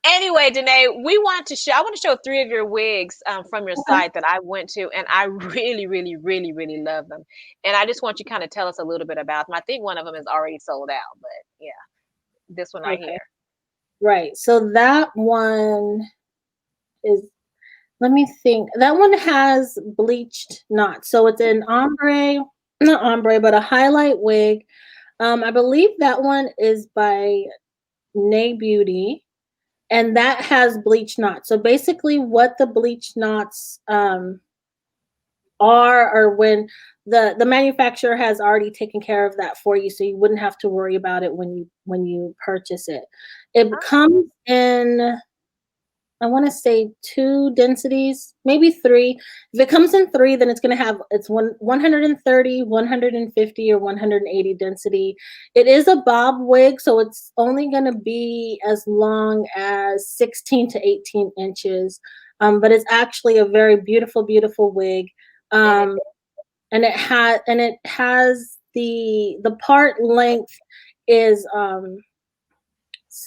S2: Anyway, Danae, I want to show three of your wigs from your site that I went to, and I really, really, really, really love them. And I just want you to kind of tell us a little bit about them. I think one of them is already sold out, but yeah. This one right
S4: Okay.
S2: here.
S4: Right. So that one is, let me think. That one has bleached knots. So it's an ombre, not ombre, but a highlight wig. I believe that one is by Nay Beauty, and that has bleach knots. So basically, what the bleach knots are, or when the manufacturer has already taken care of that for you, so you wouldn't have to worry about it when you purchase it. It comes in, I want to say 2 densities, maybe 3. If it comes in 3, then it's going to have, it's 130, 150, or 180 density. It is a bob wig, so it's only going to be as long as 16 to 18 inches. But it's actually a very beautiful, beautiful wig. And it has the part length is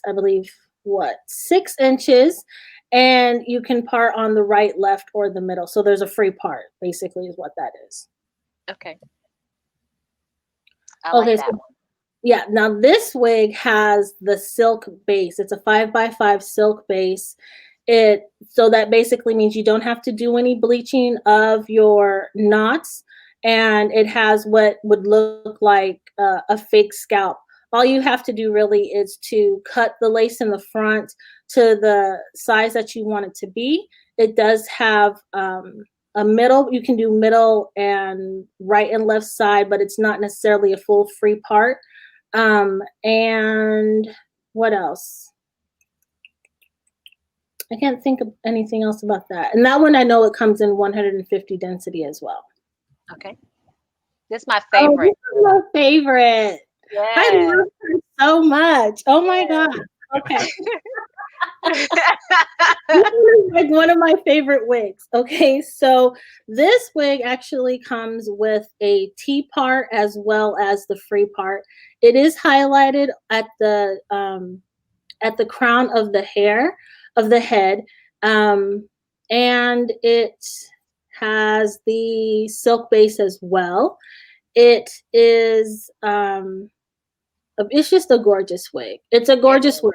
S4: I believe, what, 6 inches, and you can part on the right, left, or the middle. So there's a free part, basically, is what that is.
S2: Okay. I
S4: Okay,
S2: like that
S4: so
S2: one.
S4: yeah, now this wig has the silk base. It's a 5x5 silk base. So that basically means you don't have to do any bleaching of your knots, and it has what would look like a fake scalp. All you have to do really is to cut the lace in the front to the size that you want it to be. It does have a middle. You can do middle and right and left side, but it's not necessarily a full free part. And what else? I can't think of anything else about that. And that one, I know it comes in 150 density as well.
S2: Okay. This is my
S4: Oh,
S2: favorite.
S4: this is my favorite. I
S2: Yeah.
S4: love her so much. Oh my
S2: Yeah.
S4: God. Okay. This is like one of my favorite wigs. Okay, so this wig actually comes with a T part as well as the free part. It is highlighted at the crown of the hair of the head, and it has the silk base as well. It is it's just a gorgeous wig. It's a gorgeous wig.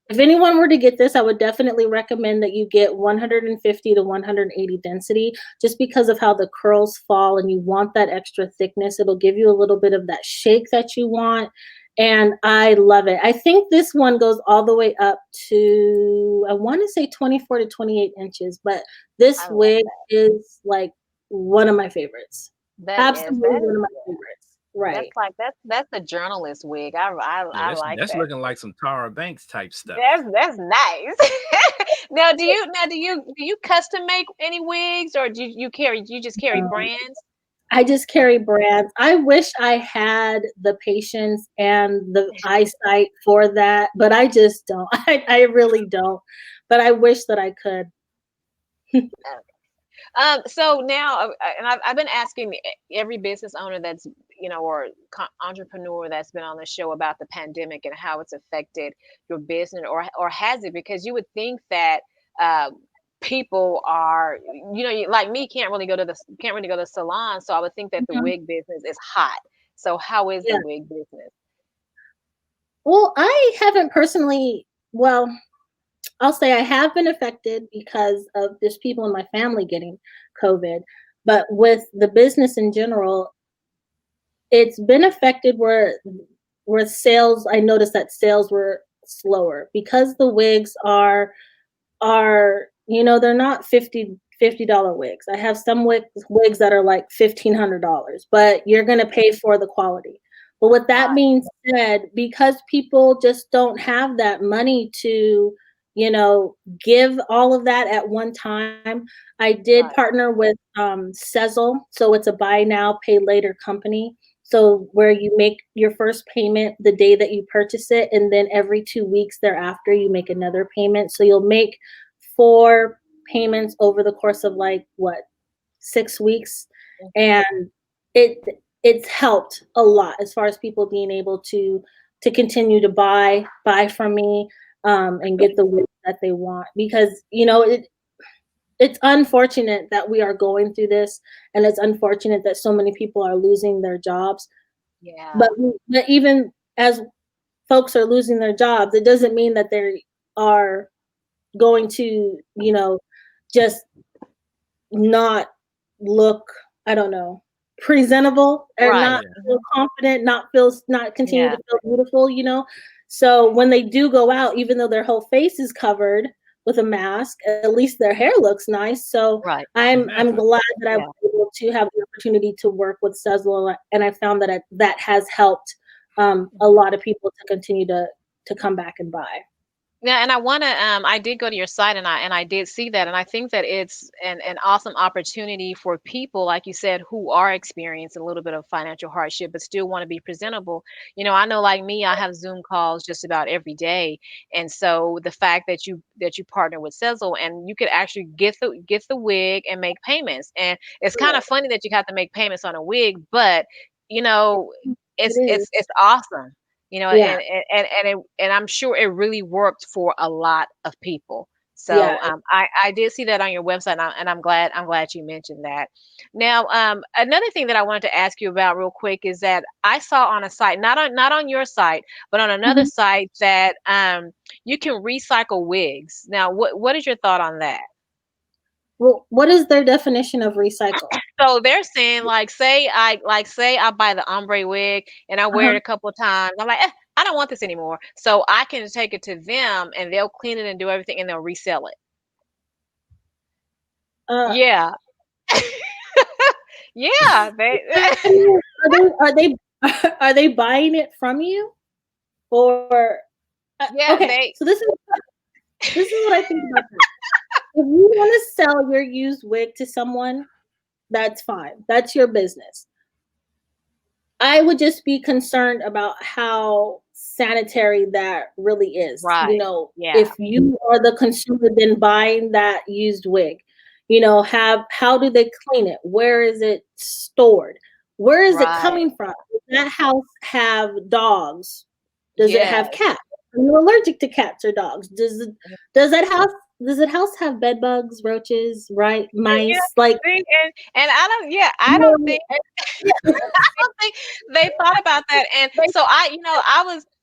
S4: If anyone were to get this, I would definitely recommend that you get 150 to 180 density, just because of how the curls fall and you want that extra thickness. It'll give you a little bit of that shake that you want. And I love it. I think this one goes all the way up to, I want to say 24 to 28 inches, but this wig is like one of my favorites. Absolutely one of my favorites. Right.
S2: That's the journalist wig. I
S3: Yeah,
S2: like
S3: that's
S2: that.
S3: looking like some Tara Banks type stuff.
S2: That's nice. Now, do you custom make any wigs, or do you just carry brands?
S4: I just carry brands. I wish I had the patience and the eyesight for that, but I just don't. I really don't. But I wish that I could.
S2: So now, and I've been asking every business owner that's, or entrepreneur that's been on the show about the pandemic and how it's affected your business, or has it? Because you would think that people are, like me, can't really go to the salon. So I would think that the wig business is hot. So how is
S4: Yeah.
S2: the wig business?
S4: Well, I haven't personally, well, I'll say I have been affected because of there's people in my family getting COVID, but with the business in general, it's been affected where sales, I noticed that sales were slower because the wigs are they're not $50 wigs. I have some wigs that are like $1,500, but you're going to pay for the quality. But with that being said, because people just don't have that money to, give all of that at one time, I did partner with Sezzle. So it's a buy now, pay later company. So where you make your first payment the day that you purchase it, and then every 2 weeks thereafter, you make another payment. So you'll make 4 payments over the course of 6 weeks. And it's helped a lot as far as people being able to continue to buy from me, and get the wig that they want, because it's unfortunate that we are going through this, and it's unfortunate that so many people are losing their jobs.
S2: Yeah.
S4: But even as folks are losing their jobs, it doesn't mean that they are going to, you know, just not look, I don't know, presentable, or
S2: Right.
S4: not feel confident, not continue
S2: Yeah.
S4: to feel beautiful, you know. So when they do go out, even though their whole face is covered with a mask, at least their hair looks nice. So
S2: Right.
S4: I'm
S3: Exactly.
S4: glad that I
S2: Yeah.
S4: was able to have the opportunity to work with Sezzle, and I found that that has helped a lot of people to continue to come back and buy.
S2: Yeah, and I want to I did go to your site, and I did see that, and I think that it's an awesome opportunity for people like you said who are experiencing a little bit of financial hardship but still want to be presentable. You know, I know like me, I have Zoom calls just about every day, and so the fact that you partner with Sezzle and you could actually get the wig and make payments, and it's kind of funny that you have to make payments on a wig, but you know,
S4: It is.
S2: it's awesome. You know,
S4: Yeah.
S2: and I'm sure it really worked for a lot of people.
S4: Yeah.
S2: So I did see that on your website, and I'm glad you mentioned that. Now, another thing that I wanted to ask you about real quick is that I saw on a site, not on your site, but on another
S4: Mhm.
S2: site, that you can recycle wigs. Now, what is your thought on that?
S4: Well, what is their definition of recycle?
S2: So they're saying say I buy the ombre wig and I wear
S4: Uh-huh.
S2: it a couple of times. I'm like, I don't want this anymore. So I can take it to them and they'll clean it and do everything and they'll resell it.
S4: Uh,
S2: Yeah. Yeah, they
S4: are they are they buying it from you, or
S2: yeah,
S4: okay?
S2: they
S4: So this is what I think about that. If you want to sell your used wig to someone, that's fine. That's your business. I would just be concerned about how sanitary that really is. You
S2: right.
S4: know,
S2: Yeah,
S4: if you are the consumer then buying that used wig, you know, how do they clean it? Where is it stored? Where is it
S2: right.
S4: coming from? Does that house have dogs? Does it have
S2: Yes.
S4: cats? Are you allergic to cats or dogs? Does that house have bed bugs, roaches, right?
S2: Yeah,
S4: Mice? Like,
S2: see, and I don't yeah, I
S4: you
S2: don't
S4: know,
S2: think I don't think they thought about that. And so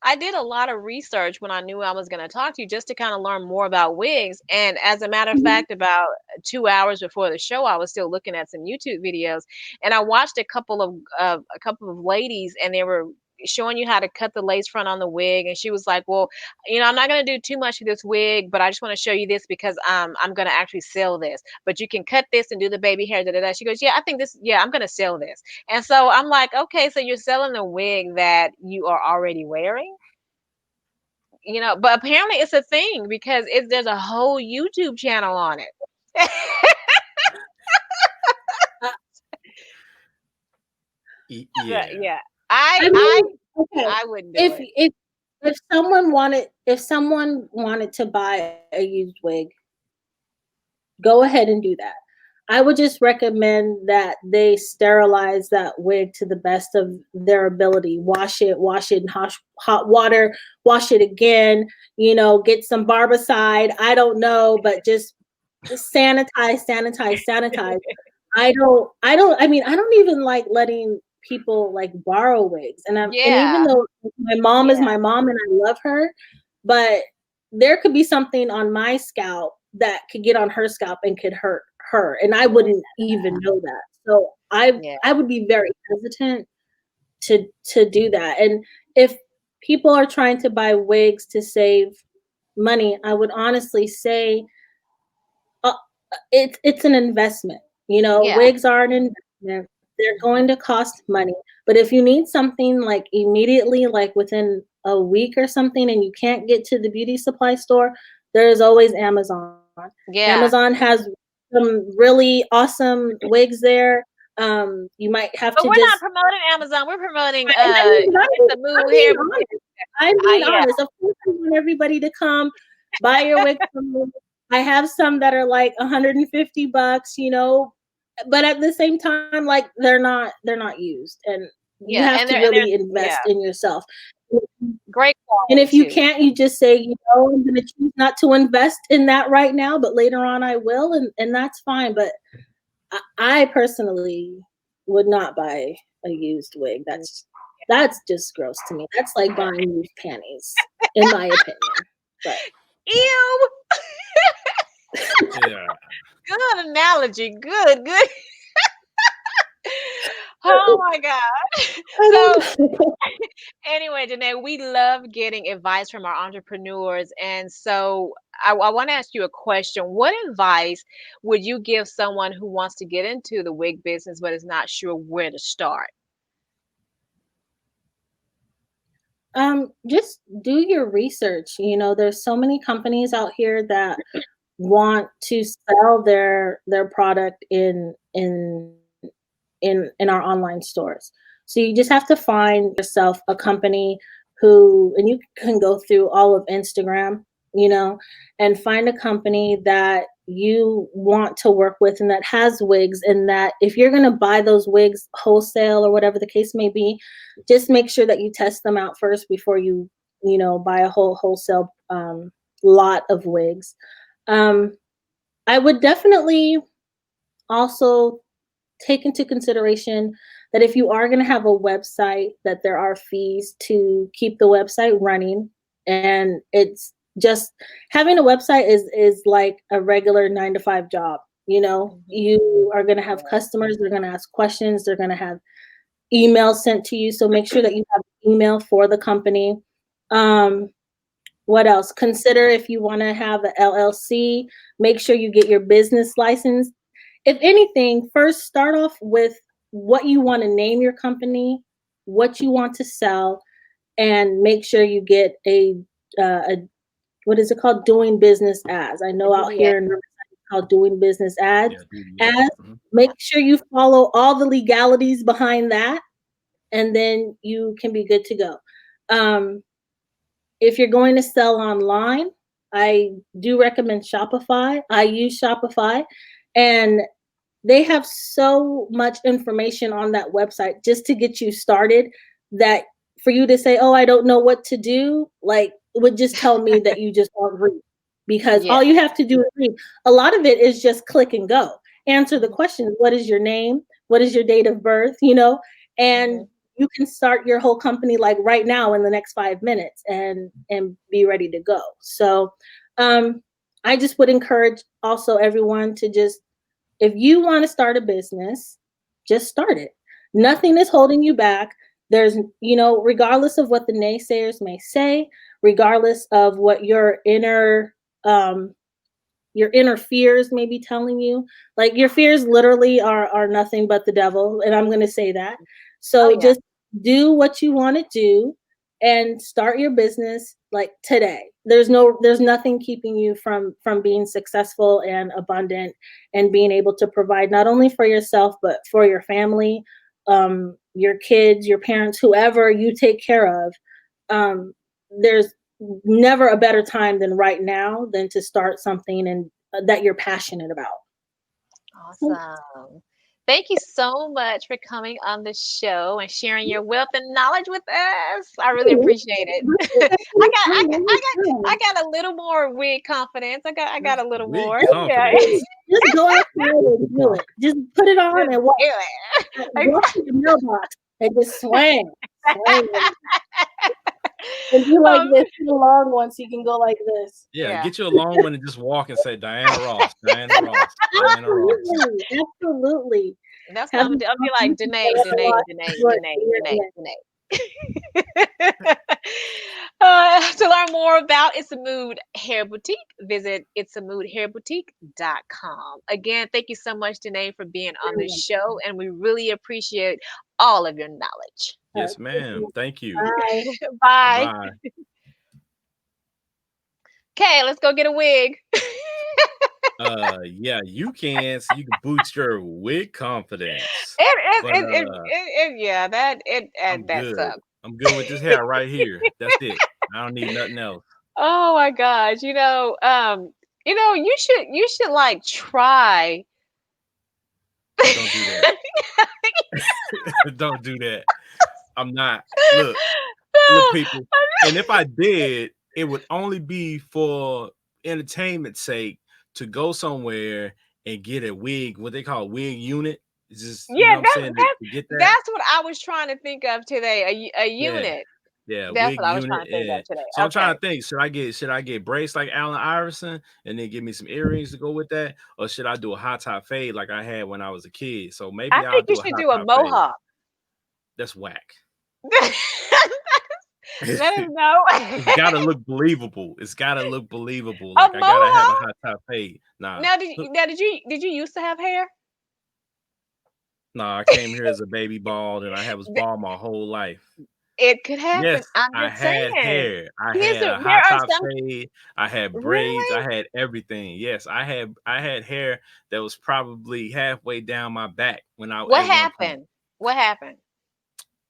S2: I did a lot of research when I knew I was going to talk to you just to kind of learn more about wigs. And as a matter of fact, about 2 hours before the show, I was still looking at some YouTube videos, and I watched a couple of ladies, and they were showing you how to cut the lace front on the wig. And she was like, "Well, you know, I'm not going to do too much of this wig, but I just want to show you this because I'm going to actually sell this. But you can cut this and do the baby hair." Da, da, da. She goes, "Yeah, I think this. Yeah, I'm going to sell this." And so I'm like, okay, so you're selling a wig that you are already wearing, you know, but apparently it's a thing because there's a whole YouTube channel on it.
S3: Yeah.
S2: Yeah,
S4: I
S2: I
S4: mean, okay,
S2: I wouldn't do
S4: if
S2: it.
S4: if if someone wanted to buy a used wig, go ahead and do that. I would just recommend that they sterilize that wig to the best of their ability. Wash it in hot water, wash it again, you know, get some barbicide. I don't know, but just sanitize. I don't even like letting people like borrow wigs. And even
S2: Yeah,
S4: though my mom is
S2: yeah,
S4: my mom and I love her, but there could be something on my scalp that could get on her scalp and could hurt her. And I wouldn't even know that. So
S2: yeah.
S4: I would be very hesitant to do that. And if people are trying to buy wigs to save money, I would honestly say uh, it's an investment. You know,
S2: Yeah.
S4: wigs are an investment. They're going to cost money. But if you need something like immediately, like within a week or something, and you can't get to the beauty supply store, there's always Amazon.
S2: Yeah.
S4: Amazon has some really awesome wigs there. You might have
S2: But
S4: to
S2: we're not
S4: just,
S2: promoting Amazon. We're promoting
S4: and I mean,
S2: it's a
S4: I'm
S2: move
S4: being
S2: here.
S4: honest. I'm being
S2: Yeah.
S4: honest. Of course, I want everybody to come buy your wig from me. I have some that are like $150, you know, but at the same time, like they're not used, and you
S2: Yeah.
S4: have
S2: And
S4: to
S2: there's
S4: really
S2: yeah,
S4: invest in yourself.
S2: great
S4: And
S2: quality
S4: if you
S2: too.
S4: can't, you just say, you know, I'm going to choose not to invest in that right now, but later on I will, and that's fine. But I personally would not buy a used wig. That's That's just gross to me. That's like buying used panties, in my opinion. But
S2: Ew.
S3: Yeah.
S2: Good analogy. Good. Oh my God.
S4: I
S2: So
S4: don't know.
S2: anyway, Denay, we love getting advice from our entrepreneurs. And so I want to ask you a question. What advice would you give someone who wants to get into the wig business but is not sure where to start?
S4: Just do your research. There's so many companies out here that want to sell their product in our online stores. So you just have to find yourself a company and you can go through all of Instagram, and find a company that you want to work with and that has wigs, and that if you're going to buy those wigs wholesale or whatever the case may be, just make sure that you test them out first before buy a whole wholesale lot of wigs. I would definitely also take into consideration that if you are going to have a website, that there are fees to keep the website running. And it's just having a website is like a regular 9 to 5 job. You are going to have customers, they're going to ask questions, they're going to have emails sent to you. So make sure that you have email for the company. What else? Consider if you want to have an LLC, make sure you get your business license. If anything, first start off with what you want to name your company, what you want to sell, and make sure you get a what is it called? Doing business as. I know out here in Riverside it's called doing business ads. Make sure you follow all the legalities behind that, and then you can be good to go. If you're going to sell online, I do recommend Shopify. I use Shopify, and they have so much information on that website just to get you started, that for you to say, oh, I don't know what to do, like, it would just tell me that you just don't read, because all you have to do is read. A lot of it is just click and go. Answer the questions. What is your name? What is your date of birth? And you can start your whole company like right now in the next 5 minutes and be ready to go. So I just would encourage also everyone to just, if you want to start a business, just start it. Nothing is holding you back. There's, regardless of what the naysayers may say, regardless of what your inner fears may be telling you, like, your fears literally are nothing but the devil. And I'm going to say that. So just do what you want to do and start your business like today. There's nothing keeping you from being successful and abundant and being able to provide not only for yourself, but for your family, your kids, your parents, whoever you take care of. There's never a better time than right now than to start something and that you're passionate about.
S2: Awesome. Thank you so much for coming on the show and sharing your wealth and knowledge with us. I really appreciate it. I got a little more wig confidence. I got a little more. Yeah.
S4: Just go out there and do it. Just put it on and walk to the mailbox and just swing. And do like this, the long one, so you can go like this.
S3: Yeah, get you a long one and just walk and say Diana Ross, Diana Ross, Diana Ross.
S4: Absolutely.
S2: That's what I'm gonna do. I'll be like Denay. To learn more about It's a Mood Hair Boutique, visit itsamoodhairboutique.com. Again, thank you so much, Denay, for being on the show, and we really appreciate all of your knowledge.
S3: Yes, ma'am. Thank you.
S4: Bye.
S2: Bye.
S3: Bye.
S2: Okay, let's go get a wig.
S3: Yeah, you can, so you can boost your wig confidence.
S2: That sucks.
S3: I'm good with this hair right here. That's it. I don't need nothing else.
S2: Oh my gosh, you should like try.
S3: Don't do that. Don't do that. I'm not. Look, people. And if I did, it would only be for entertainment's sake, to go somewhere and get a wig, what they call a wig unit, It's just, you
S2: Yeah,
S3: know what I'm saying, to get that.
S2: that's what I was trying to think of today. A
S3: Yeah.
S2: unit.
S3: Yeah,
S2: That's
S3: wig
S2: what I was trying
S3: unit.
S2: to think
S3: Yeah.
S2: of today.
S3: So I'm trying
S2: Okay.
S3: to think, should I get braids like Allen Iverson and then give me some earrings to go with that? Or should I do a high top fade like I had when I was a kid? So
S2: I
S3: maybe I'll
S2: think you
S3: do a
S2: should
S3: high
S2: do a
S3: top fade.
S2: mohawk.
S3: That's whack.
S2: Let us know.
S3: It's gotta look believable. It's gotta look believable.
S2: A
S3: Like I gotta have a
S2: mohawk?
S3: high top fade. Nah.
S2: Now, did you used to have hair?
S3: Nah, I came here as a baby bald and I was bald my whole life.
S2: It could happen.
S3: Yes,
S2: I'm
S3: I
S2: just
S3: had
S2: saying.
S3: hair. I
S2: Here's
S3: had a
S2: there
S3: high
S2: are
S3: top
S2: some
S3: fade. I had braids. I
S2: really.
S3: had everything. Yes, I had hair that was probably halfway down my back when I
S2: What
S3: at one point.
S2: happened? What happened?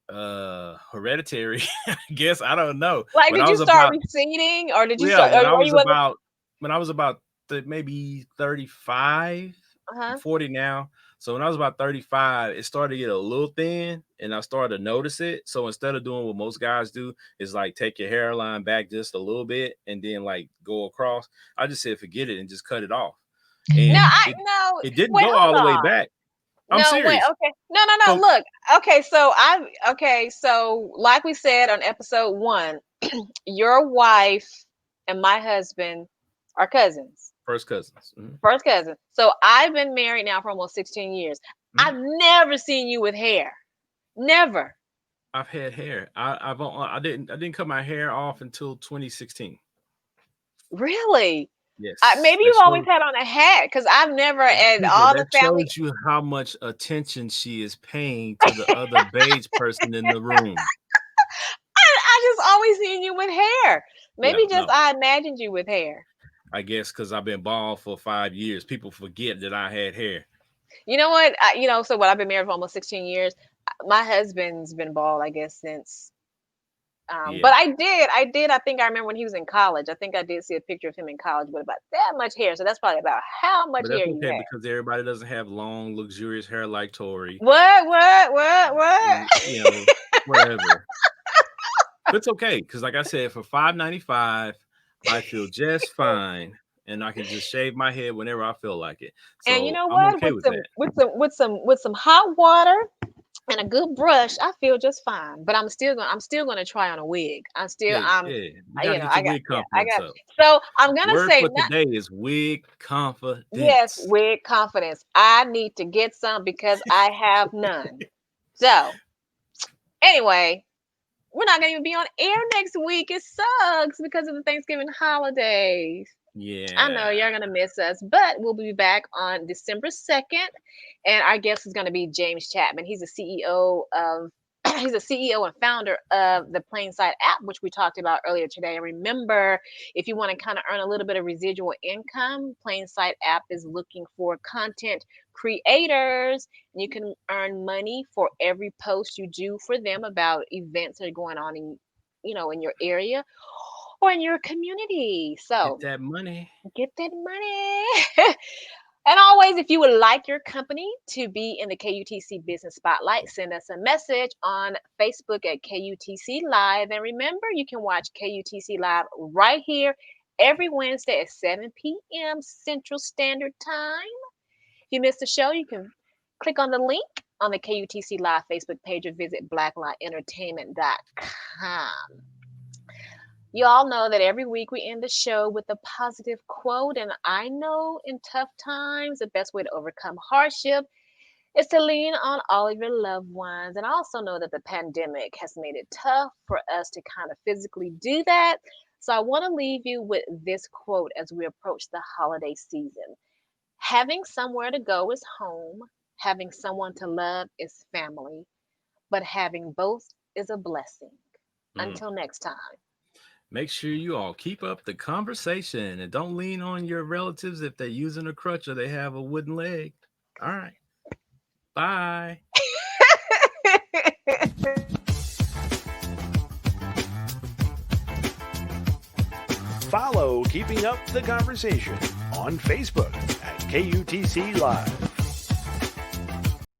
S3: Hereditary. I guess I don't know.
S2: Like,
S3: When
S2: did
S3: I
S2: you
S3: was
S2: start
S3: about
S2: receding, or did you
S3: yeah,
S2: start? Or were you was
S3: when I was about maybe 35, I'm 40 now. So when I was about 35, it started to get a little thin and I started to notice it. So instead of doing what most guys do is like take your hairline back just a little bit and then like go across, I just said forget it and just cut it off.
S2: No,
S3: And
S2: no.
S3: it didn't
S2: Wait,
S3: go all
S2: hold
S3: the way
S2: on.
S3: back. I'm
S2: No, wait.
S3: serious.
S2: Okay. No.
S3: So
S2: Look. Okay. So, like we said on episode 1, your wife and my husband are cousins.
S3: first cousins.
S2: First cousin. So I've been married now for almost 16 years. I've never seen you with hair. Never.
S3: I've had hair. I didn't cut my hair off until 2016.
S2: Really?
S3: Yes.
S2: Maybe you've always had on a hat, because I've never, and all the
S3: That
S2: family.
S3: shows you how much attention she is paying to the other beige person in the room.
S2: I just always seen you with hair. Maybe
S3: Yeah,
S2: just
S3: no.
S2: I imagined you with hair.
S3: I guess because I've been bald for 5 years, people forget that I had hair.
S2: You know what? So what, I've been married for almost 16 years. My husband's been bald, I guess, since. But I think I remember when he was in college. I think I did see a picture of him in college with about that much hair. So that's probably about how much
S3: But
S2: hair
S3: that's
S2: you
S3: okay
S2: have.
S3: because everybody doesn't have long, luxurious hair like Tori.
S2: What?
S3: You know, whatever. But it's okay because, like I said, for $5.95, I feel just fine, and I can just shave my head whenever I feel like it. So
S2: And you know
S3: I'm
S2: what?
S3: okay with that.
S2: With some hot water and a good brush, I feel just fine. But I'm still gonna try on a wig.
S3: Yeah. You gotta get your wig confidence up.
S2: So I'm gonna
S3: Word
S2: say
S3: for today is wig confidence.
S2: yes, wig confidence. I need to get some because I have none. So anyway, we're not gonna even be on air next week. It sucks because of the Thanksgiving holidays.
S3: Yeah.
S2: I know you're gonna miss us, but we'll be back on December 2nd, and our guest is gonna be James Chapman. He's a CEO of he's a CEO and founder of the Plainside app, which we talked about earlier today. And remember, if you want to kind of earn a little bit of residual income, Plainside app is looking for content creators. And you can earn money for every post you do for them about events that are going on in your area or in your community. So
S3: Get that money.
S2: get that money. And always, if you would like your company to be in the KUTC Business Spotlight, send us a message on Facebook at KUTC Live. And remember, you can watch KUTC Live right here every Wednesday at 7 p.m. Central Standard Time. If you missed the show, you can click on the link on the KUTC Live Facebook page or visit blacklightentertainment.com. You all know that every week we end the show with a positive quote, and I know in tough times, the best way to overcome hardship is to lean on all of your loved ones. And I also know that the pandemic has made it tough for us to kind of physically do that. So I want to leave you with this quote as we approach the holiday season. Having somewhere to go is home. Having someone to love is family. But having both is a blessing. Until next time.
S3: Make sure you all keep up the conversation and don't lean on your relatives if they're using a crutch or they have a wooden leg. All right. Bye.
S1: Follow Keeping Up the Conversation on Facebook at KUTC Live.